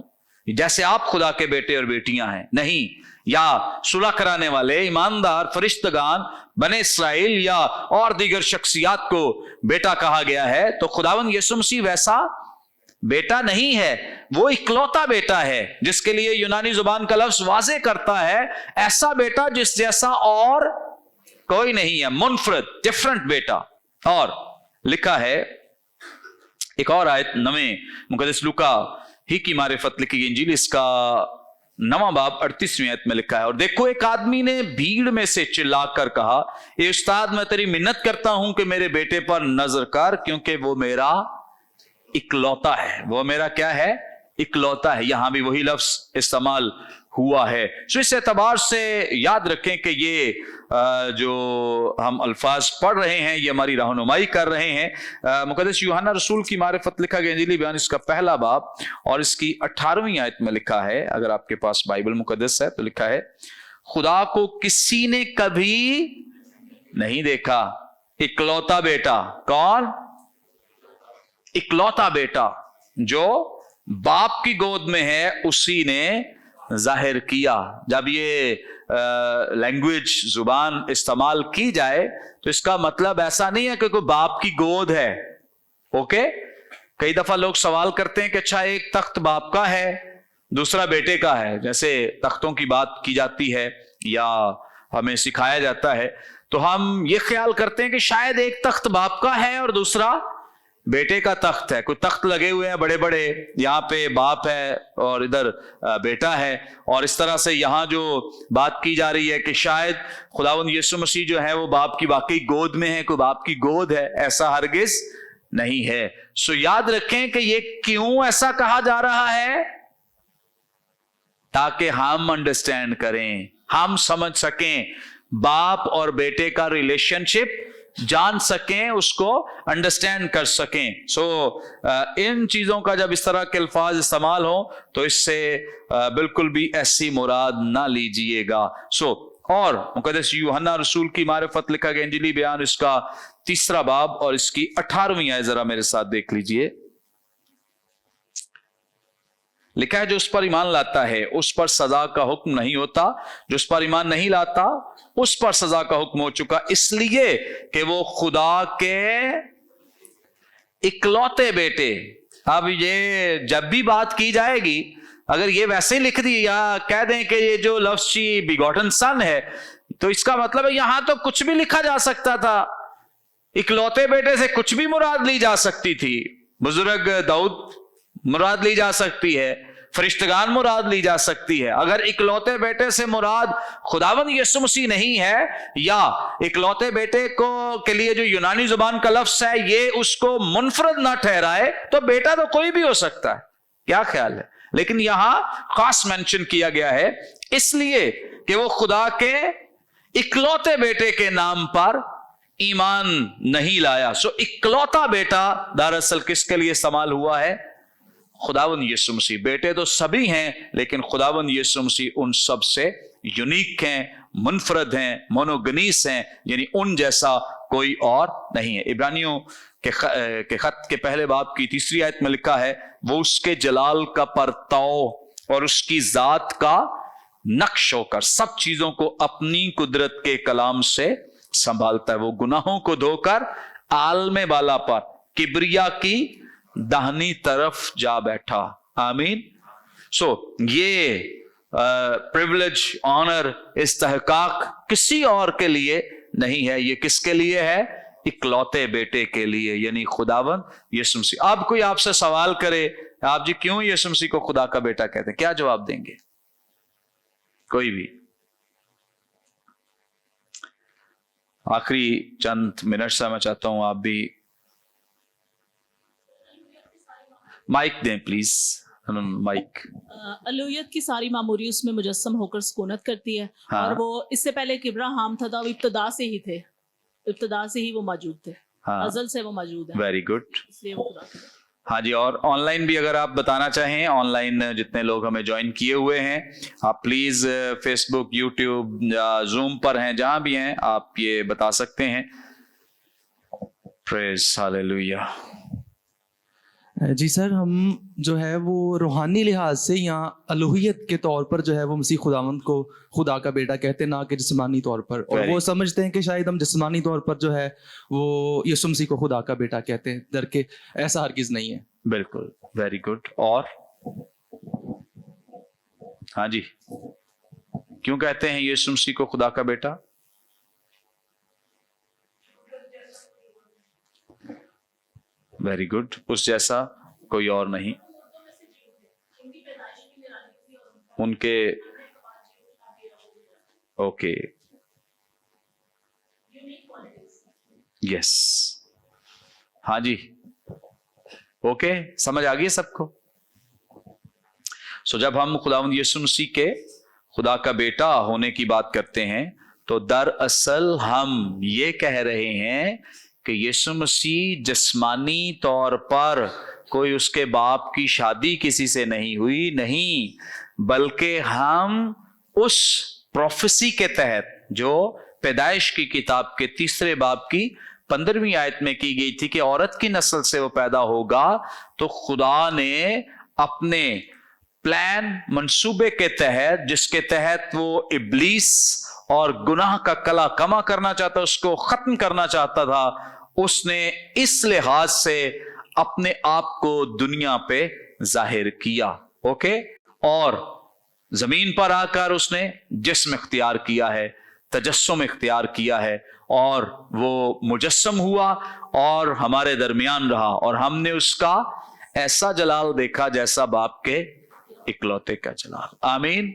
जैसे आप खुदा के बेटे और बेटियां हैं, नहीं, या सुलह कराने वाले ईमानदार फरिश्तगान बने इस्राएल या और दीगर शख्सियात को बेटा कहा गया है। तो खुदावंद यीशु मसीह वैसा बेटा नहीं है, वो इकलौता बेटा है, जिसके लिए यूनानी जुबान का लफ्ज वाजे करता है, ऐसा बेटा जिस जैसा और कोई नहीं है, मुनफरद, डिफरेंट बेटा। और लिखा है एक और आयत नवे मुकद्दस लूका ही की मारिफत लिखी गई इंजील, इसका 9वां बाब 38वीं आयत में लिखा है, और देखो एक आदमी ने भीड़ में से चिल्लाकर कहा, ए उस्ताद, मैं तेरी मिन्नत करता हूं कि मेरे बेटे पर नजर कर, क्योंकि वो मेरा इकलौता है। वो मेरा क्या है? इकलौता है। यहां भी वही लफ्ज इस्तेमाल हुआ है। तो इस एतबार से याद रखें कि ये जो हम अल्फाज पढ़ रहे हैं ये हमारी रहनुमाई कर रहे हैं। मुकद्दस यूहन्ना रसूल की मारिफत लिखा गया इंजीली बयान, इसका पहला बाब और इसकी 18वीं आयत में लिखा है, अगर आपके पास बाइबल मुकद्दस है तो लिखा है, खुदा को किसी ने कभी नहीं देखा, इकलौता बेटा। कौन? इकलौता बेटा जो बाप की गोद में है उसी ने जाहिर किया। जब ये लैंग्वेज जुबान इस्तेमाल की जाए तो इसका मतलब ऐसा नहीं है कि कोई बाप की गोद है। ओके, कई दफा लोग सवाल करते हैं कि अच्छा एक तख्त बाप का है दूसरा बेटे का है, जैसे तख्तों की बात की जाती है या हमें सिखाया जाता है, तो हम ये ख्याल करते हैं कि शायद एक तख्त बाप का है और दूसरा बेटे का तख्त है। कोई तख्त लगे हुए हैं बड़े बड़े, यहाँ पे बाप है और इधर बेटा है, और इस तरह से यहाँ जो बात की जा रही है कि शायद खुदावंद यीशु मसीह जो है वो बाप की वाकई गोद में है, कोई बाप की गोद है, ऐसा हरगिज नहीं है। सो याद रखें कि ये क्यों ऐसा कहा जा रहा है, ताकि हम अंडरस्टैंड करें, हम समझ सकें, बाप और बेटे का रिलेशनशिप जान सकें, उसको अंडरस्टैंड कर सकें। सो इन चीजों का जब इस तरह के अल्फाज इस्तेमाल हो तो इससे बिल्कुल भी ऐसी मुराद ना लीजिएगा। और मुकद्दस यूहन्ना रसूल की मारिफत लिखा गया इंजीली बयान, इसका 3 बाब और इसकी 18वीं आयत जरा मेरे साथ देख लीजिए। लिखा है, जो उस पर ईमान लाता है उस पर सजा का हुक्म नहीं होता, जो उस पर ईमान नहीं लाता उस पर सजा का हुक्म हो चुका, इसलिए कि वो खुदा के इकलौते बेटे। अब ये जब भी बात की जाएगी, अगर ये वैसे लिख दी या कह दें कि ये जो लफ्ज़ बिगॉटन सन है, तो इसका मतलब है यहां तो कुछ भी लिखा जा सकता था, इकलौते बेटे से कुछ भी मुराद ली जा सकती थी। बुजुर्ग दाऊद मुराद ली जा सकती है, फरिश्तगान मुराद ली जा सकती है। अगर इकलौते बेटे से मुराद खुदावंद यीशु मसीह नहीं है, या इकलौते बेटे को के लिए जो यूनानी जुबान का लफ्ज़ है ये उसको मुनफरद ना ठहराए, तो बेटा तो कोई भी हो सकता है। क्या ख्याल है? लेकिन यहां खास मेंशन किया गया है इसलिए कि वो खुदा के इकलौते बेटे के नाम पर ईमान नहीं लाया। सो इकलौता बेटा दरअसल किसके लिए इस्तेमाल हुआ है? खुदावंद यीशु मसीह। बेटे तो सभी हैं, लेकिन खुदावंद यीशु मसीह उन सब से यूनिक हैं, मुनफरद हैं, मोनोगनीस हैं, यानी उन जैसा कोई और नहीं है। इब्रानियों के खत के पहले बाब की 3री आयत में लिखा है, वो उसके जलाल का परताव और उसकी जात का नक्श होकर सब चीजों को अपनी कुदरत के कलाम से संभालता है। वो गुनाहों को धोकर आलमे बाला पर किबरिया की दाहिनी तरफ जा बैठा। आमीन। ये प्रिविलेज, ऑनर, इस्तेहकाक किसी और के लिए नहीं है, ये किसके लिए है? इकलौते बेटे के लिए, यानी खुदावंद यीशु मसीह। अब कोई आपसे सवाल करे, आप जी क्यों यीशु मसीह को खुदा का बेटा कहते हैं, क्या जवाब देंगे? कोई भी? आखिरी चंद मिनट से मैं चाहता हूं आप भी माइक दें प्लीज। माइक। अलूहियत की सारी मामूरी उसमें मुजस्सम होकर सुकूनत करती है। हाँ। और वो इससे पहले किबरा हाम था, वो इब्तदा से ही थे, इब्तदा से ही वो मौजूद थे। हाँ। अज़ल से वो मौजूद है। Very good. इसलिए वो खुदा। हाँ जी, और ऑनलाइन भी अगर आप बताना चाहें, ऑनलाइन जितने लोग हमें ज्वाइन किए हुए हैं, आप प्लीज फेसबुक, यूट्यूब या जूम पर हैं, जहां भी हैं आप ये बता सकते हैं। Praise hallelujah. जी सर, हम जो है वो रूहानी लिहाज से यहाँ अलूहियत के तौर पर जो है वो मसीह खुदावंद को खुदा का बेटा कहते हैं, ना कि जिस्मानी तौर पर। और वो समझते हैं कि शायद हम जिस्मानी तौर पर जो है वो यीशु मसीह को खुदा का बेटा कहते हैं, दर के ऐसा हरगिज नहीं है। बिल्कुल, वेरी गुड। और हाँ जी, क्यों कहते हैं यीशु मसीह को खुदा का बेटा? वेरी गुड, उस जैसा कोई और नहीं। उनके ओके, यस, हाँ जी, ओके, समझ आ गई सबको? सो जब हम खुदावंद यीशु मसीह के खुदा का बेटा होने की बात करते हैं तो दरअसल हम ये कह रहे हैं कि यीशु मसीह जिस्मानी तौर पर कोई उसके बाप की शादी किसी से नहीं हुई, नहीं, बल्कि हम उस प्रोफेसी के तहत जो पैदाइश की किताब के 3 बाब की 15वीं आयत में की गई थी कि औरत की नस्ल से वो पैदा होगा, तो खुदा ने अपने प्लान मंसूबे के तहत, जिसके तहत वो इब्लीस और गुनाह का कला कमा करना चाहता, उसको खत्म करना चाहता था, उसने इस लिहाज से अपने आप को दुनिया पे जाहिर किया। ओके, और जमीन पर आकर उसने जिस्म इख्तियार किया है, तजस्सुम इख्तियार किया है, और वो मुजस्सम हुआ और हमारे दरमियान रहा, और हमने उसका ऐसा जलाल देखा जैसा बाप के इकलौते का जलाल। आमीन।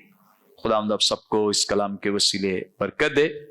खुदावंद आप सबको इस कलाम के वसीले बरकत दे।